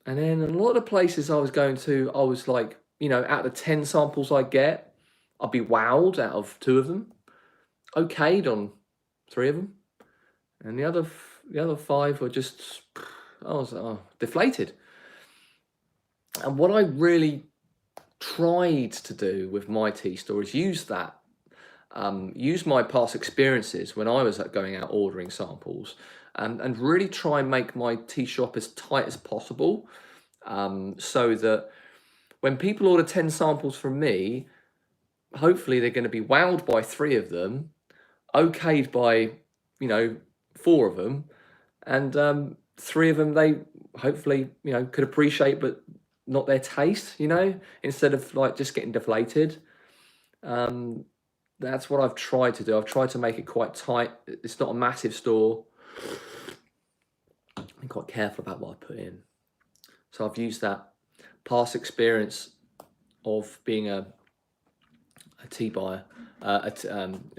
And then a lot of the places I was going to, I was like, you know, out of the 10 samples I get, I'd be wowed out of 2 of them, okayed on 3 of them, and the other 5 were just, I was deflated. And what I really tried to do with my tea store is use that, use my past experiences when I was going out ordering samples, and really try and make my tea shop as tight as possible, so that when people order 10 samples from me, hopefully they're going to be wowed by 3 of them, okayed by, you know, 4 of them, and 3 of them they hopefully, you know, could appreciate, but not their taste, you know, instead of like just getting deflated. That's what I've tried to do. I've tried to make it quite tight. It's not a massive store. I'm quite careful about what I put in. So I've used that past experience of being a tea buyer,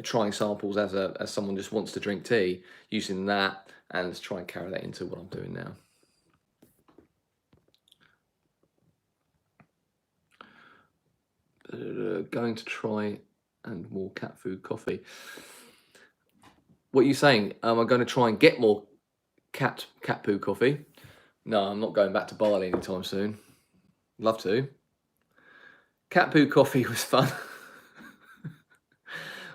trying samples as someone just wants to drink tea, using that and try and carry that into what I'm doing now. Going to try and more cat food coffee. What are you saying? Am I going to try and get more cat poo coffee? No, I'm not going back to Bali anytime soon. Love to. Cat poo coffee was fun.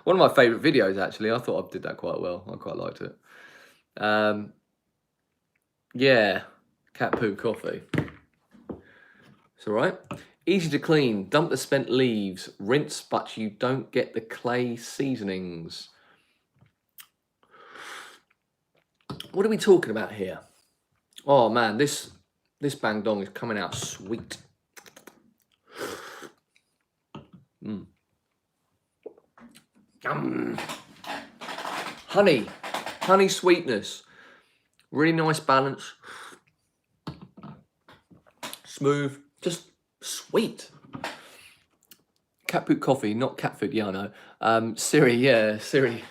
One of my favourite videos, actually. I thought I did that quite well. I quite liked it. Yeah, cat poo coffee. It's all right. Easy to clean. Dump the spent leaves. Rinse, but you don't get the clay seasonings. What are we talking about here? Oh man, this bang dong is coming out sweet. Honey sweetness. Really nice balance. Smooth, just sweet. Cat food coffee, not cat food. Yeah, I know. Siri, yeah, Siri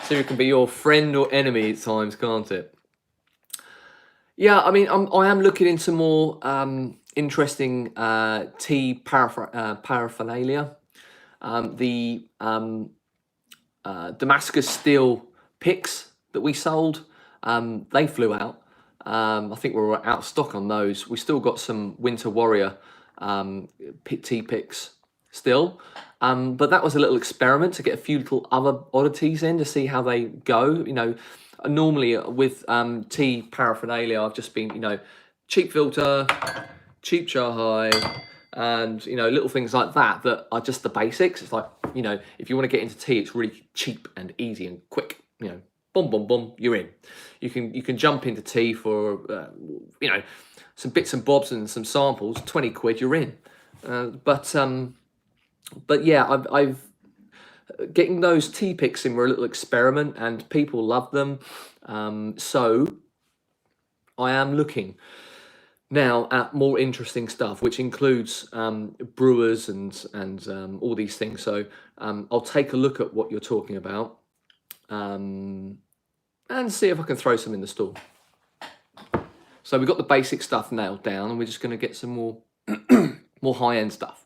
can be your friend or enemy at times, can't it? Yeah, I mean, I am looking into more interesting tea paraphernalia. The Damascus steel picks that we sold, they flew out. I think we were out of stock on those. We still got some Winter Warrior tea picks still. But that was a little experiment to get a few little other oddities in to see how they go. You know, normally with tea paraphernalia, I've just been, you know, cheap filter, cheap chahai, and, you know, little things like that that are just the basics. It's like, you know, if you want to get into tea, it's really cheap and easy and quick. You know, boom, boom, boom, you're in. You can jump into tea for, you know, some bits and bobs and some samples, 20 quid, you're in. But yeah, I've getting those tea picks in were a little experiment and people love them. So I am looking now at more interesting stuff, which includes brewers and all these things. So I'll take a look at what you're talking about and see if I can throw some in the store. So we've got the basic stuff nailed down, and we're just going to get some more more high-end stuff.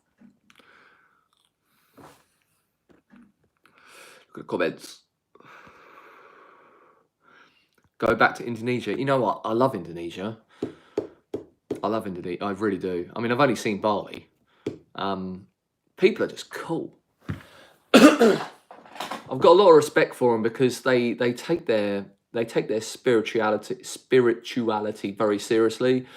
Look at comments. Go back to Indonesia. You know what? I love Indonesia. I love Indonesia. I really do. I mean, I've only seen Bali. People are just cool. I've got a lot of respect for them because they take their spirituality very seriously.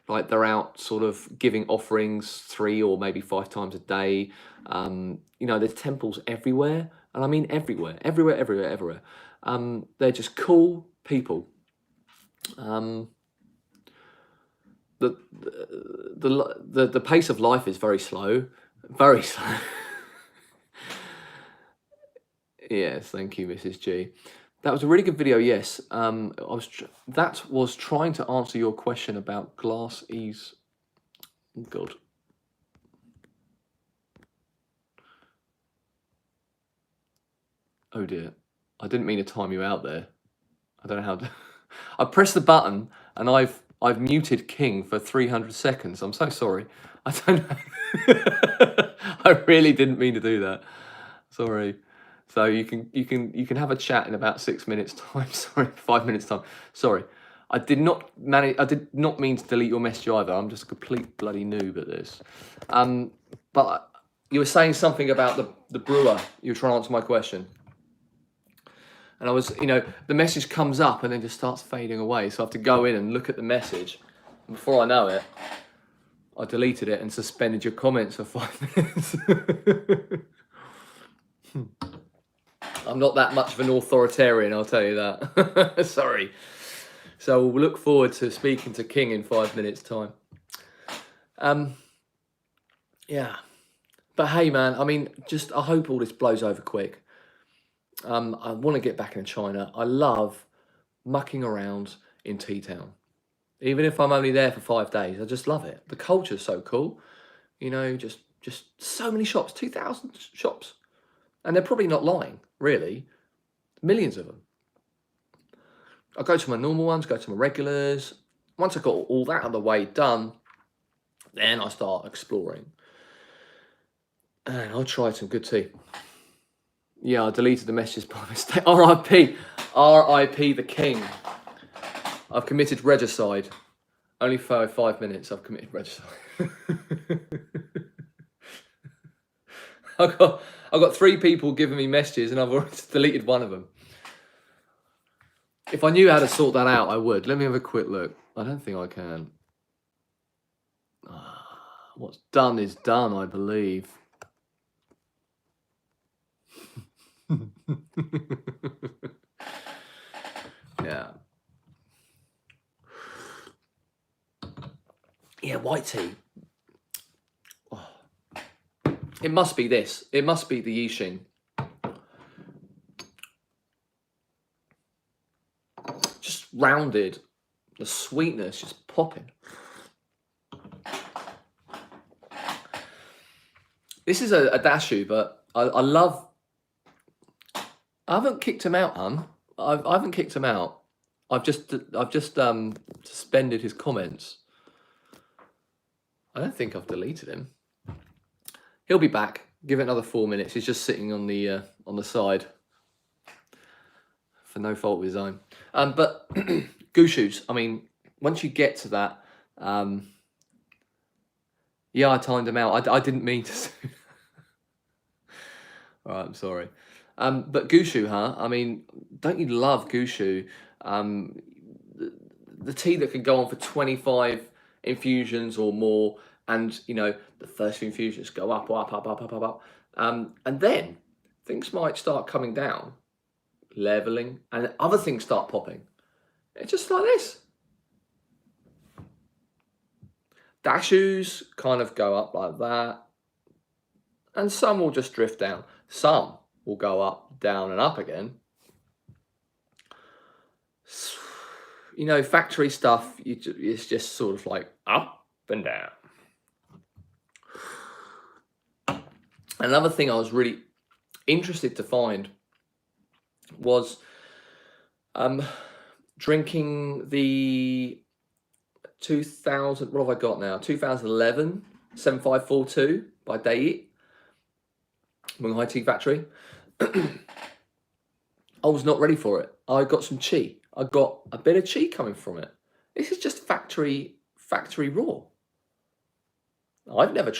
Like, they're out sort of giving offerings 3 or maybe 5 times a day. You know, there's temples everywhere, and I mean everywhere. They're just cool people. The pace of life is very slow, very slow. Yes, thank you, Mrs. G. That was a really good video. Yes, that was trying to answer your question about glass ease. Oh, God. Oh dear, I didn't mean to time you out there. I don't know how to. I pressed the button and I've muted King for 300 seconds. I'm so sorry. I don't know. I really didn't mean to do that. Sorry. So you can have a chat in about 6 minutes time. Sorry, 5 minutes time. Sorry. I did not mean to delete your message either. I'm just a complete bloody noob at this. But you were saying something about the brewer. You were trying to answer my question. And I was, you know, the message comes up and then just starts fading away. So I have to go in and look at the message. And before I know it, I deleted it and suspended your comments for 5 minutes. I'm not that much of an authoritarian, I'll tell you that. Sorry. So we'll look forward to speaking to King in 5 minutes' time. Yeah. But hey, man, I mean, just I hope all this blows over quick. I want to get back in China. I love mucking around in T-Town. Even if I'm only there for 5 days, I just love it. The culture's so cool. You know, just so many shops, 2,000 shops. And they're probably not lying, really. Millions of them. I go to my normal ones, go to my regulars. Once I got all that out of the way done, then I start exploring. And I'll try some good tea. Yeah, I deleted the messages by mistake. R.I.P. R.I.P. the king. I've committed regicide. Only for 5 minutes I've committed regicide. I've got 3 people giving me messages and I've already deleted one of them. If I knew how to sort that out, I would. Let me have a quick look. I don't think I can. What's done is done, I believe. Yeah. Yeah, white tea. Oh. It must be this. It must be the Yixing. Just rounded. The sweetness just popping. This is a dashu, but I love... I haven't kicked him out, hun. I haven't kicked him out. I've just suspended his comments. I don't think I've deleted him. He'll be back. Give it another 4 minutes. He's just sitting on the side for no fault of his own. But Gushus, I mean, once you get to that, yeah, I timed him out. I didn't mean to. All right, I'm sorry. But Gushu, huh? I mean, don't you love Gushu? The tea that can go on for 25 infusions or more, and you know the first few infusions go up, and then things might start coming down, leveling, and other things start popping. It's just like this. Dashus kind of go up like that, and some will just drift down. Some will go up, down, and up again. You know, factory stuff, it's just sort of like up and down. Another thing I was really interested to find was drinking the 2000, what have I got now? 2011 7542 by Dai Munghai Tea Factory. I was not ready for it. I got some chi. I got a bit of chi coming from it. This is just factory raw. I've never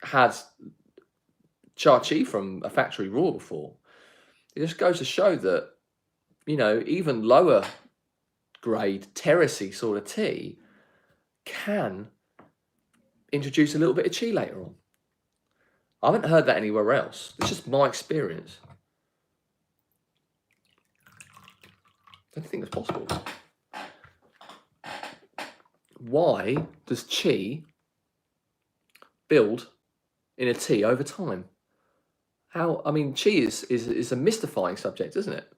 had cha chi from a factory raw before. It just goes to show that, you know, even lower grade terracey sort of tea can introduce a little bit of chi later on. I haven't heard that anywhere else. It's just my experience. I don't think it's possible. Why does chi build in a tea over time? How? I mean, chi is a mystifying subject, isn't it?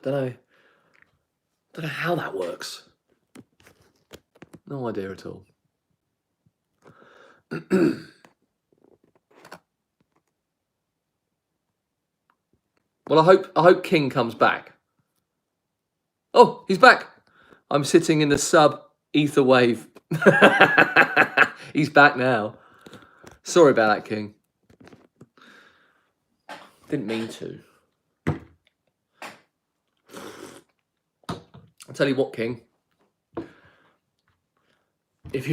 I don't know how that works. No idea at all. Well, I hope King comes back. Oh, he's back. I'm sitting in the sub ether wave. He's back now. Sorry about that, King. Didn't mean to. I'll tell you what, King. If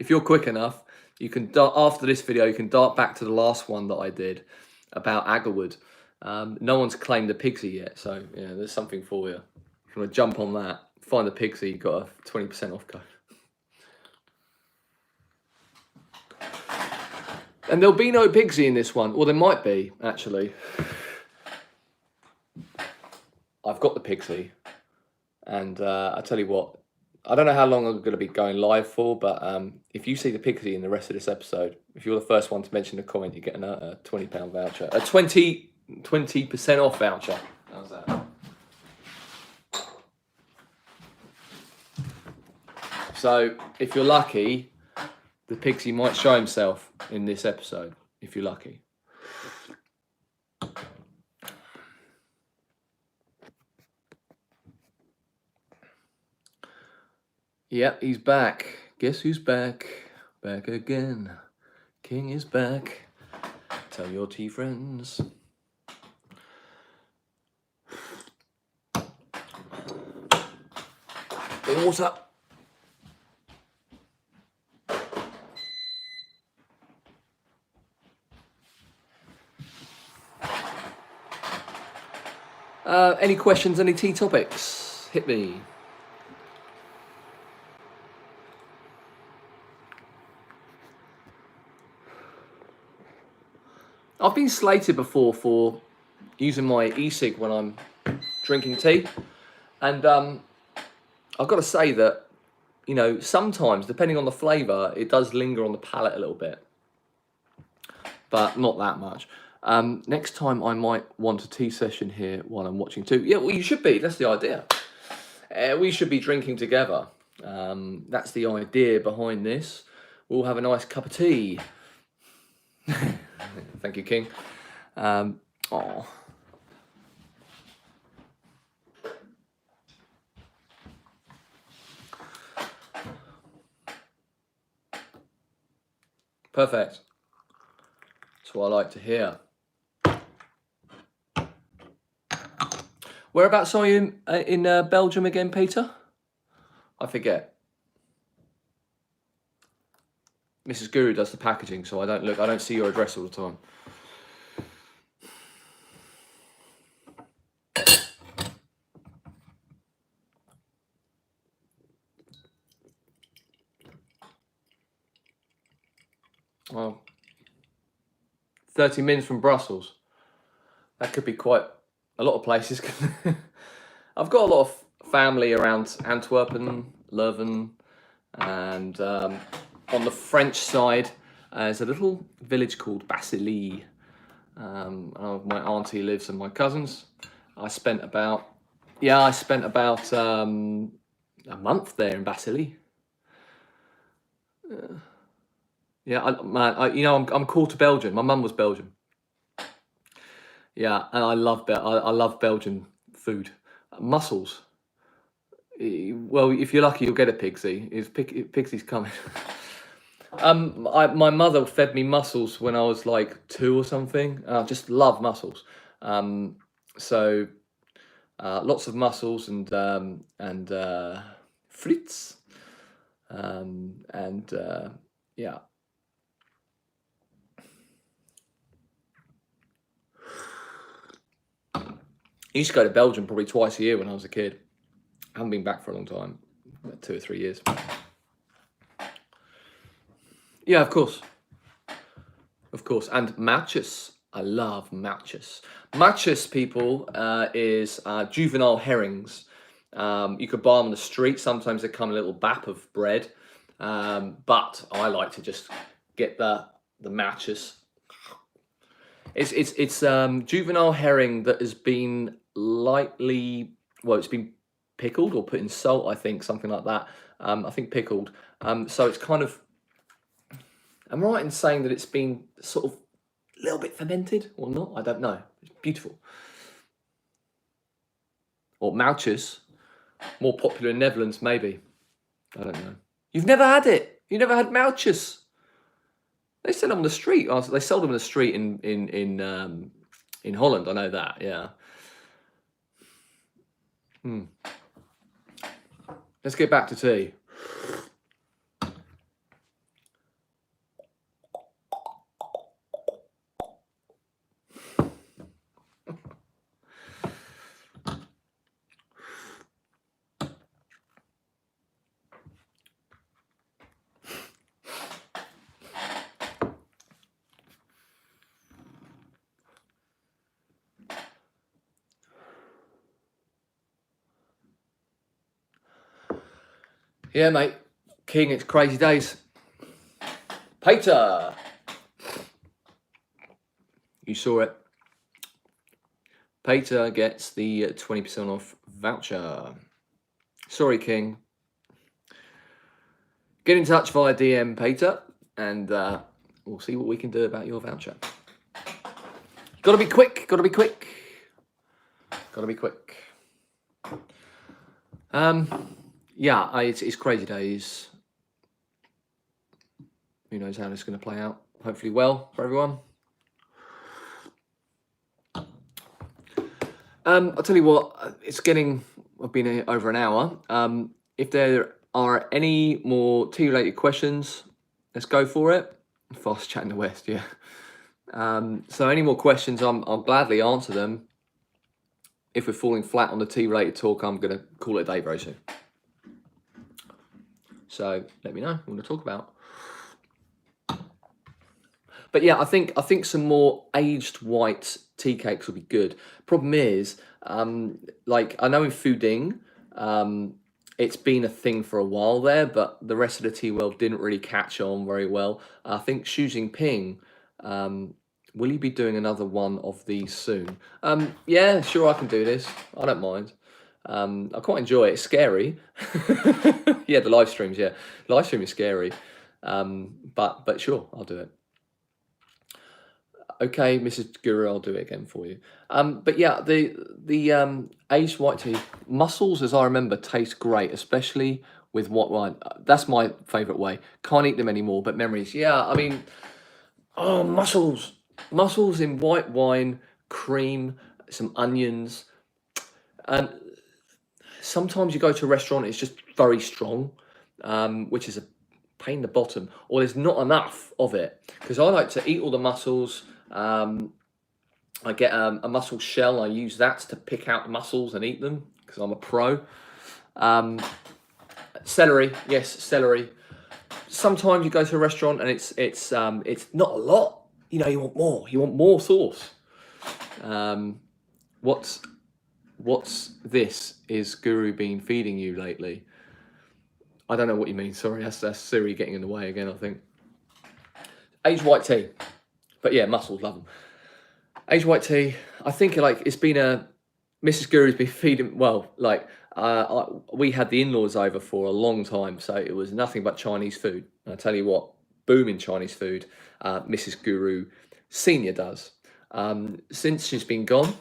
you're quick enough, you can after this video you can dart back to the last one that I did about agarwood. No one's claimed the Pigsy yet, so yeah, there's something for you. If you want to jump on that, find the Pigsy, you've got a 20% off code. And there'll be no Pigsy in this one, or there might be, actually. I've got the Pigsy, and I tell you what, I don't know how long I'm going to be going live for, but if you see the Pixie in the rest of this episode, if you're the first one to mention the comment, you get a £20 voucher, a 20% off voucher. How's that? So if you're lucky, the Pixie might show himself in this episode. If you're lucky. Yep, he's back. Guess who's back? Back again. King is back. Tell your tea friends. Bring water. Any questions, any tea topics? Hit me. I've been slated before for using my e-cig when I'm drinking tea. And I've got to say that, you know, sometimes, depending on the flavour, it does linger on the palate a little bit. But not that much. Next time I might want a tea session here while I'm watching too. Yeah, well, you should be. That's the idea. We should be drinking together. That's the idea behind this. We'll have a nice cup of tea. Thank you, King. Oh. Perfect. That's what I like to hear. Whereabouts are you in Belgium again, Peter? I forget. Mrs. Guru does the packaging, so I don't see your address all the time. Well, 30 minutes from Brussels. That could be quite a lot of places. I've got a lot of family around Antwerpen, Leuven, and on the French side, there's a little village called Bassilly. My auntie lives and my cousins. I spent about a month there in Bassilly. I'm quarter Belgian. My mum was Belgian. Yeah, and I love Belgian food. Mussels. Well, if you're lucky, you'll get a Pixie. Pixie's coming. My mother fed me mussels when I was like 2 or something. I just love mussels. So lots of mussels and frites. Yeah. I used to go to Belgium probably twice a year when I was a kid. I haven't been back for a long time, about 2 or 3 years. Yeah, of course. Of course. And matches. I love matches. Matches, people, is juvenile herrings. You could buy them on the street. Sometimes they come in a little bap of bread. But I like to just get the matches. It's juvenile herring that has been it's been pickled or put in salt, I think, something like that. I think pickled. So it's kind of, am I right in saying that it's been sort of a little bit fermented or not? I don't know. It's beautiful. Or Mouches, more popular in Netherlands, maybe. I don't know. You've never had it? You never had Mouches? They sell them on the street. They sold them on the street in Holland. I know that. Yeah. Let's get back to tea. Yeah, mate. King, it's crazy days. Peter! You saw it. Peter gets the 20% off voucher. Sorry, King. Get in touch via DM, Peter, and we'll see what we can do about your voucher. Gotta be quick, gotta be quick. Gotta be quick. Yeah, it's crazy days. Who knows how this is going to play out? Hopefully well for everyone. I'll tell you what, it's getting, I've been here over an hour. If there are any more tea-related questions, let's go for it. Fast chatting the West, yeah. So any more questions, I'll gladly answer them. If we're falling flat on the tea-related talk, I'm going to call it a day very soon. So let me know what you want to talk about. But yeah, I think some more aged white tea cakes will be good. Problem is, like I know in Fuding, it's been a thing for a while there, but the rest of the tea world didn't really catch on very well. I think Xi Jinping, will he be doing another one of these soon? Yeah, sure, I can do this. I don't mind. I quite enjoy it. It's scary. Yeah, the live streams. Yeah, live stream is scary. But sure, I'll do it. Okay, Mrs. Guru, I'll do it again for you. But yeah, the aged white tea mussels, as I remember, taste great, especially with white wine. That's my favourite way. Can't eat them anymore, but memories. Yeah, I mean, oh, mussels in white wine, cream, some onions, and sometimes you go to a restaurant, it's just very strong, which is a pain in the bottom, or there's not enough of it. Because I like to eat all the mussels. I get a mussel shell. I use that to pick out the mussels and eat them because I'm a pro. Celery, yes, celery. Sometimes you go to a restaurant and it's not a lot. You know, you want more. You want more sauce. What's this? Is Guru been feeding you lately? I don't know what you mean. Sorry, that's Siri getting in the way again, I think. Aged white tea. But yeah, mussels, love them. Aged white tea, I think like it's been Mrs. Guru's been feeding, well, like we had the in-laws over for a long time, so it was nothing but Chinese food. And I tell you what, booming Chinese food, Mrs. Guru Senior does. Since she's been gone,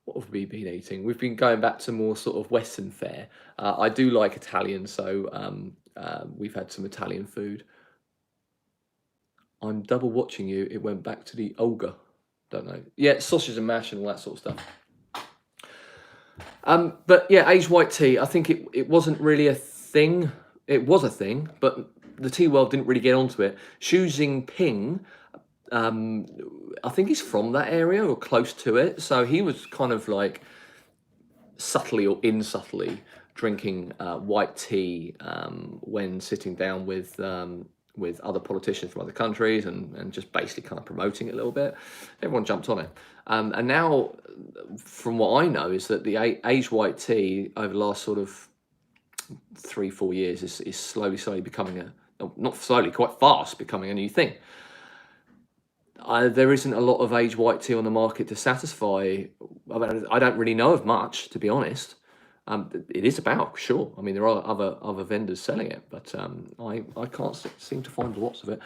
what have we been eating? We've been going back to more sort of Western fare. I do like Italian, so we've had some Italian food. I'm double watching you. It went back to the Olga. Don't know. Yeah, sausage and mash and all that sort of stuff. But yeah, aged white tea. I think it wasn't really a thing. It was a thing, but the tea world didn't really get onto it. Xi Jinping, I think he's from that area or close to it. So he was kind of like subtly or insubtly drinking white tea when sitting down with other politicians from other countries and just basically kind of promoting it a little bit. Everyone jumped on it. And now, from what I know, is that the aged white tea over the last sort of 3-4 years is slowly becoming not slowly, quite fast becoming a new thing. There isn't a lot of aged white tea on the market to satisfy. I don't really know of much, to be honest. It is about, sure. I mean, there are other vendors selling it, but I can't seem to find lots of it.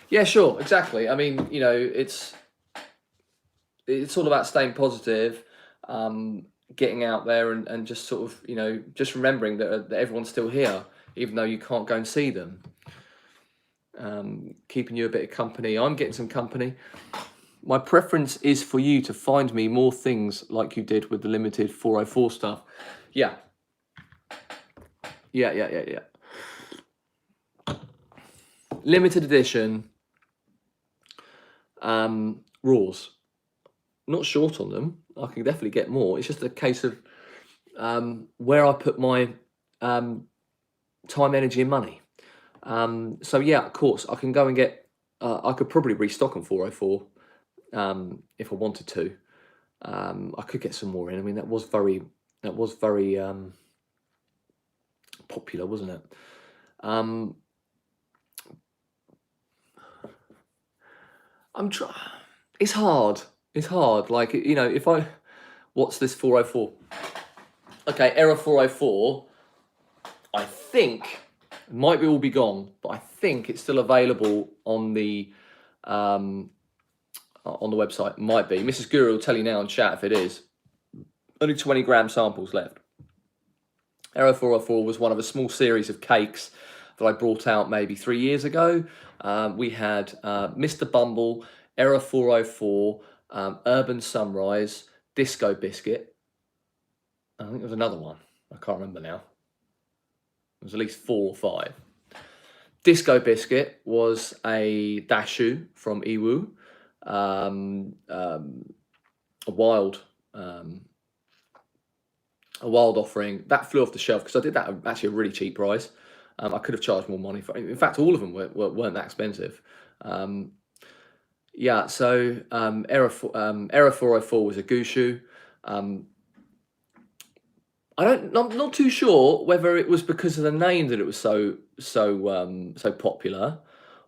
Yeah, sure, exactly. I mean, you know, it's all about staying positive, getting out there and just sort of, you know, just remembering that everyone's still here, even though you can't go and see them. Keeping you a bit of company. I'm getting some company. My preference is for you to find me more things like you did with the limited 404 stuff. Yeah. Limited edition Raws. Not short on them. I can definitely get more. It's just a case of where I put my time, energy and money. So yeah, of course, I can go and get, I could probably restock on 404 if I wanted to. I could get some more in. I mean, that was very That was very popular, wasn't it? Um, I'm try. It's hard. It's hard. Like, you know, if I what's this 404? Okay, error 404. I think it might be all be gone, but I think it's still available on the website. Might be. Mrs. Guru will tell you now in chat if it is. Only 20-gram samples left. Error 404 was one of a small series of cakes that I brought out maybe 3 years ago. We had Mr. Bumble, Error 404, Urban Sunrise, Disco Biscuit. I think there was another one. I can't remember now. There was at least 4 or 5. Disco Biscuit was a dashu from Iwu, a wild offering that flew off the shelf because I did that at actually a really cheap price. I could have charged more money for it. In fact, all of them weren't that expensive. Yeah, so Error 404 was a gushu. I'm not too sure whether it was because of the name that it was so popular,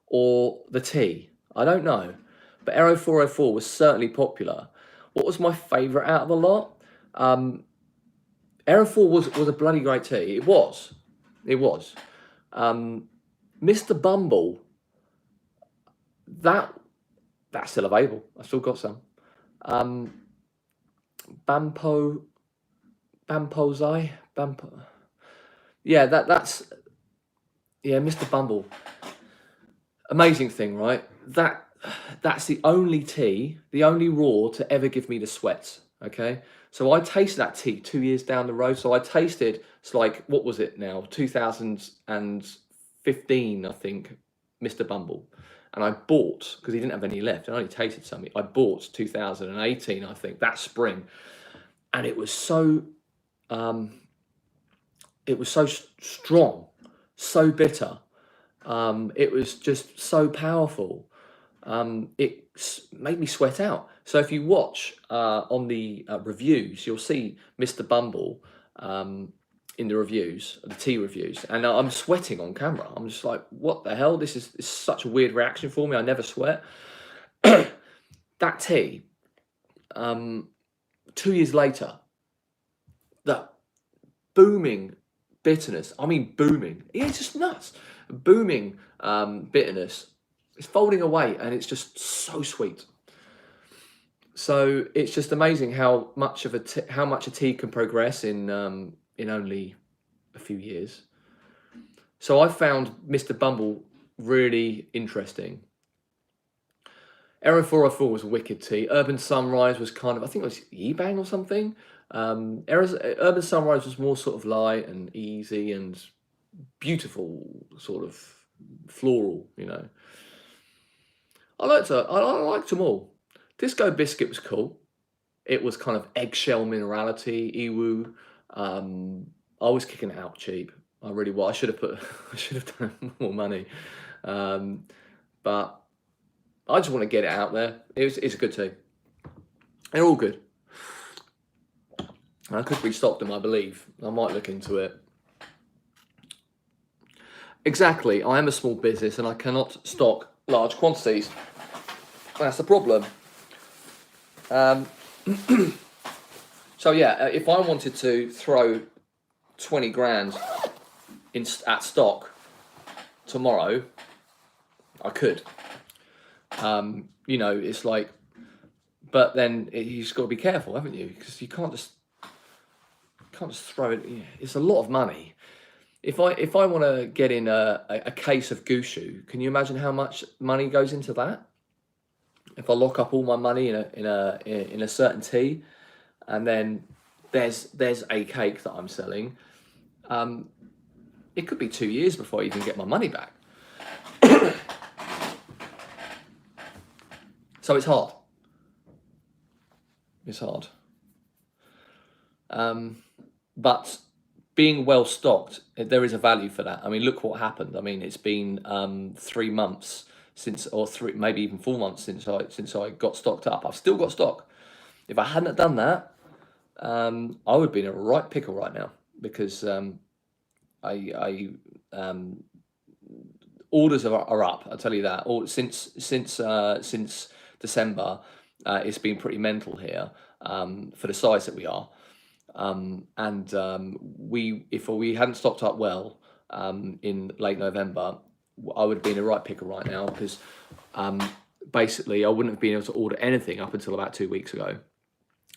or the tea. I don't know, but Error 404 was certainly popular. What was my favourite out of the lot? Error 4 was a bloody great tea. It was. Mr. Bumble, that's still available. I still got some. Bampozai. Yeah, that's Mr. Bumble. Amazing thing, right? That's the only tea, the only raw to ever give me the sweats. Okay, so I tasted that tea 2 years down the road. So I tasted, it's like, what was it now? 2015, I think, Mr. Bumble. And I bought, because he didn't have any left, I only tasted some. I bought 2018, I think, that spring. And it was so strong, so bitter. It was just so powerful. It made me sweat out. So if you watch on the reviews, you'll see Mr. Bumble in the reviews, the tea reviews, and I'm sweating on camera. I'm just like, what the hell? This is such a weird reaction for me. I never sweat. That tea, 2 years later, that booming bitterness, I mean booming, it's just nuts. Booming bitterness, it's folding away, and it's just so sweet. So it's just amazing how much a tea can progress in only a few years. So I found Mr. Bumble really interesting. Error 404 was a wicked tea. Urban Sunrise was kind of, I think it was Yibang or something. Urban Sunrise was more sort of light and easy and beautiful, sort of floral, you know. I liked them all. Disco Biscuit was cool. It was kind of eggshell minerality, Iwu. I was kicking it out cheap. I really was. I should have done more money. But I just want to get it out there. It's a good tea. They're all good. I could restock them, I believe. I might look into it. Exactly. I am a small business and I cannot stock large quantities. That's the problem. So yeah, if I wanted to throw 20 grand at stock tomorrow, I could. You know, it's like, but then you've got to be careful, haven't you? Because you can't just throw it. It's a lot of money. If I want to get in a case of gushu, can you imagine how much money goes into that? If I lock up all my money in a certain tea, and then there's a cake that I'm selling, it could be 2 years before I even get my money back. So it's hard. It's hard. But being well stocked, there is a value for that. I mean, look what happened. I mean, it's been 3 months since, or maybe even 4 months since I got stocked up. I've still got stock. If I hadn't done that, I would be in a right pickle right now because orders are up. I'll tell you that. Or since December, it's been pretty mental here for the size that we are. If we hadn't stocked up well in late November, I would have been in a right pickle right now because basically I wouldn't have been able to order anything up until about 2 weeks ago.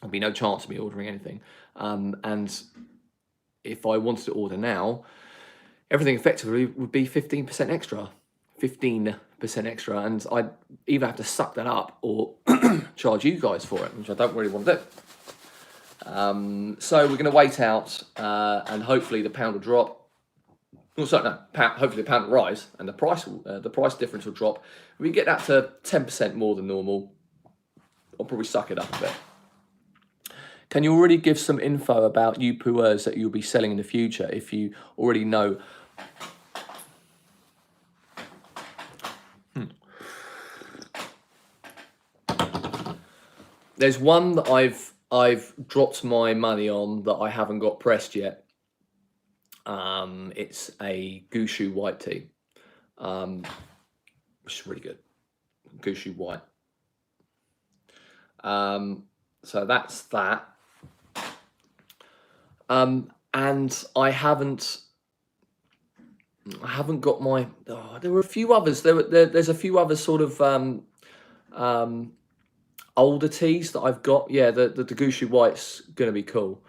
There'd be no chance of me ordering anything. And if I wanted to order now, everything effectively would be 15% extra. 15% extra, and I'd either have to suck that up or charge you guys for it, which I don't really want to do. So we're going to wait out, and hopefully the pound will drop. Hopefully the pound will rise, and the price difference will drop. If we get that to 10% more than normal, I'll probably suck it up a bit. Can you already give some info about Raw Puerhs that you'll be selling in the future if you already know? There's one that I've dropped my money on that I haven't got pressed yet. It's a Gushu white tea, which is really good. Gushu white. So that's that. And I haven't got my. Oh, there were a few others. There's a few other sort of older teas that I've got. Yeah, the Gushu white's gonna be cool.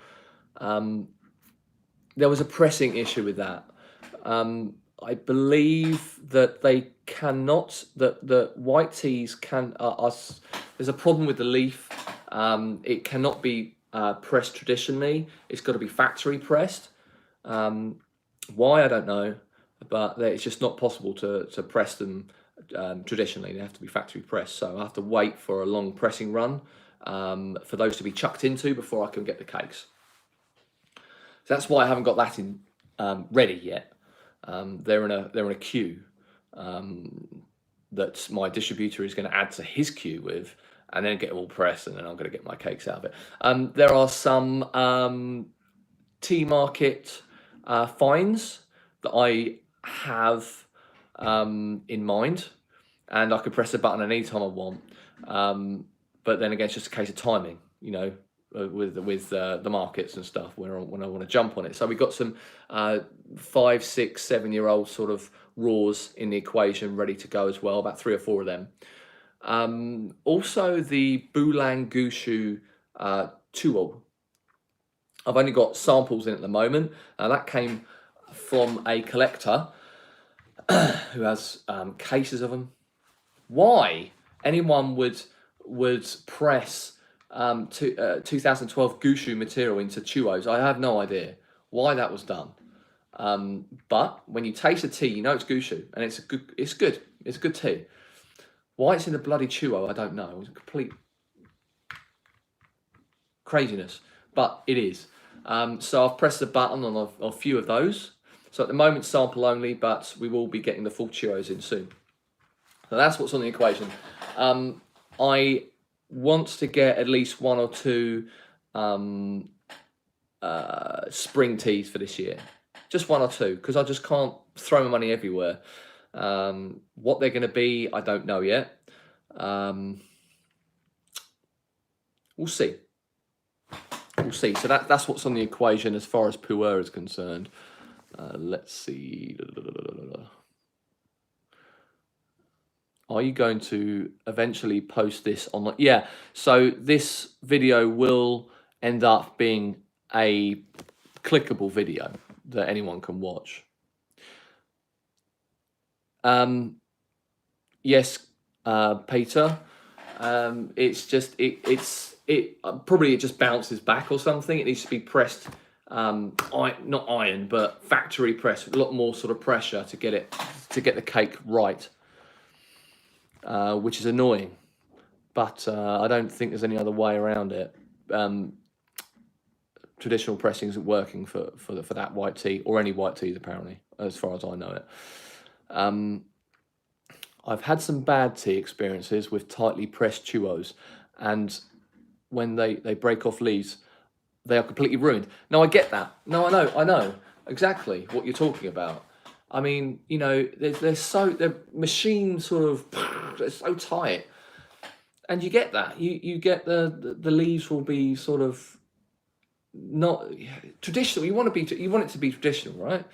There was a pressing issue with that. I believe that they cannot. That the white teas can. There's a problem with the leaf. It cannot be pressed traditionally. It's got to be factory pressed. Why, I don't know, but it's just not possible to press them traditionally. They have to be factory pressed. So I have to wait for a long pressing run for those to be chucked into before I can get the cakes. So that's why I haven't got that in ready yet. They're in a queue that my distributor is going to add to his queue with, and then get them all pressed, and then I'm going to get my cakes out of it. There are some tea market finds that I have in mind, and I could press a button anytime I want. But then again, it's just a case of timing, you know, with the markets and stuff when I want to jump on it. So we've got some 5, 6, 7-year-old sort of raws in the equation ready to go as well, about 3 or 4 of them. Also the Bulang Gushu Tuo. I've only got samples in at the moment. That came from a collector who has cases of them. Why anyone would press 2012 Gushu material into Chuos, I have no idea why that was done. But when you taste the tea, you know it's Gushu, and it's good. It's good tea. Why it's in the bloody Chuo, I don't know. It's complete craziness, but it is. So I've pressed the button on a few of those. So at the moment, sample only, but we will be getting the full Chuos in soon. So that's what's on the equation. I want to get at least 1 or 2 spring teas for this year. Just 1 or 2, because I just can't throw my money everywhere. What they're going to be, I don't know yet. We'll see. We'll see. So that's what's on the equation as far as Puerh is concerned. Let's see. Are you going to eventually post this online? Yeah. So this video will end up being a clickable video that anyone can watch. Yes, Peter. It's just it probably it just bounces back or something. It needs to be pressed, not iron, but factory press. A lot more sort of pressure to get the cake right, which is annoying. But I don't think there's any other way around it. Traditional pressing isn't working for that white tea or any white teas apparently, as far as I know it. I've had some bad tea experiences with tightly pressed chuos, and when they break off leaves, they are completely ruined. No, I get that. No, I know exactly what you're talking about. I mean, you know, they're machine sort of, they're so tight, and you get that. You get the leaves will be sort of not traditional. You want it to be traditional, right?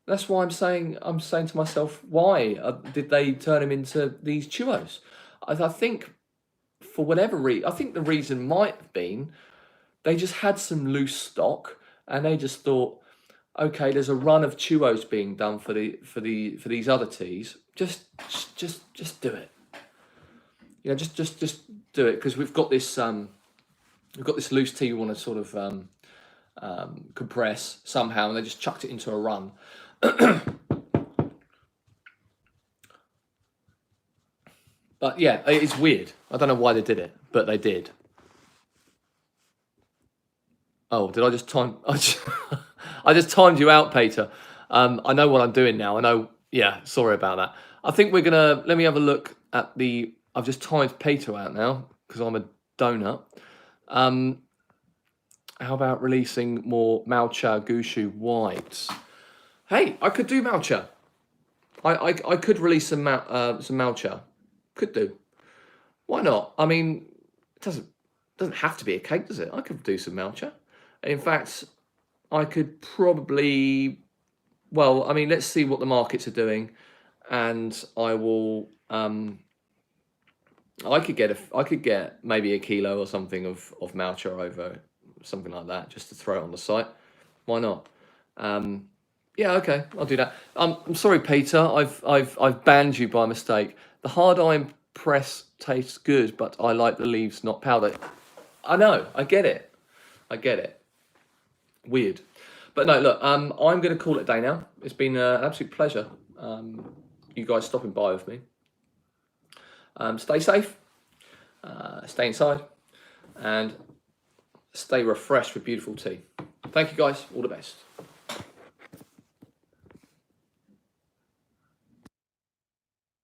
That's why I'm saying to myself, why did they turn him into these churros? I think for whatever reason, I think the reason might have been they just had some loose stock, and they just thought, okay, there's a run of churros being done for these other teas. Just do it. You know, just do it, because we've got this loose tea we want to sort of compress somehow, and they just chucked it into a run. But yeah, it's weird. I don't know why they did it, but they did. Oh, did I just time? I just timed you out, Peter. I know what I'm doing now. I know. Yeah, sorry about that. I think we're gonna let me have a look at the. I've just timed Peter out now because I'm a donut. How about releasing more Malcha Gushu whites? Hey, I could do Malcha. I could release some Malcha. Could do. Why not? I mean, it doesn't have to be a cake, does it? I could do some Malcha. In fact, I could probably. Well, I mean, let's see what the markets are doing, and I will. I could get maybe a kilo or something of Malcha over, something like that, just to throw it on the site. Why not? Yeah, okay, I'll do that. I'm sorry, Peter. I've banned you by mistake. The hard iron press tastes good, but I like the leaves, not powder. I know. I get it. I get it. Weird. But no, look. I'm going to call it a day now. It's been an absolute pleasure. You guys stopping by with me. Stay safe. Stay inside, and stay refreshed with beautiful tea. Thank you, guys. All the best.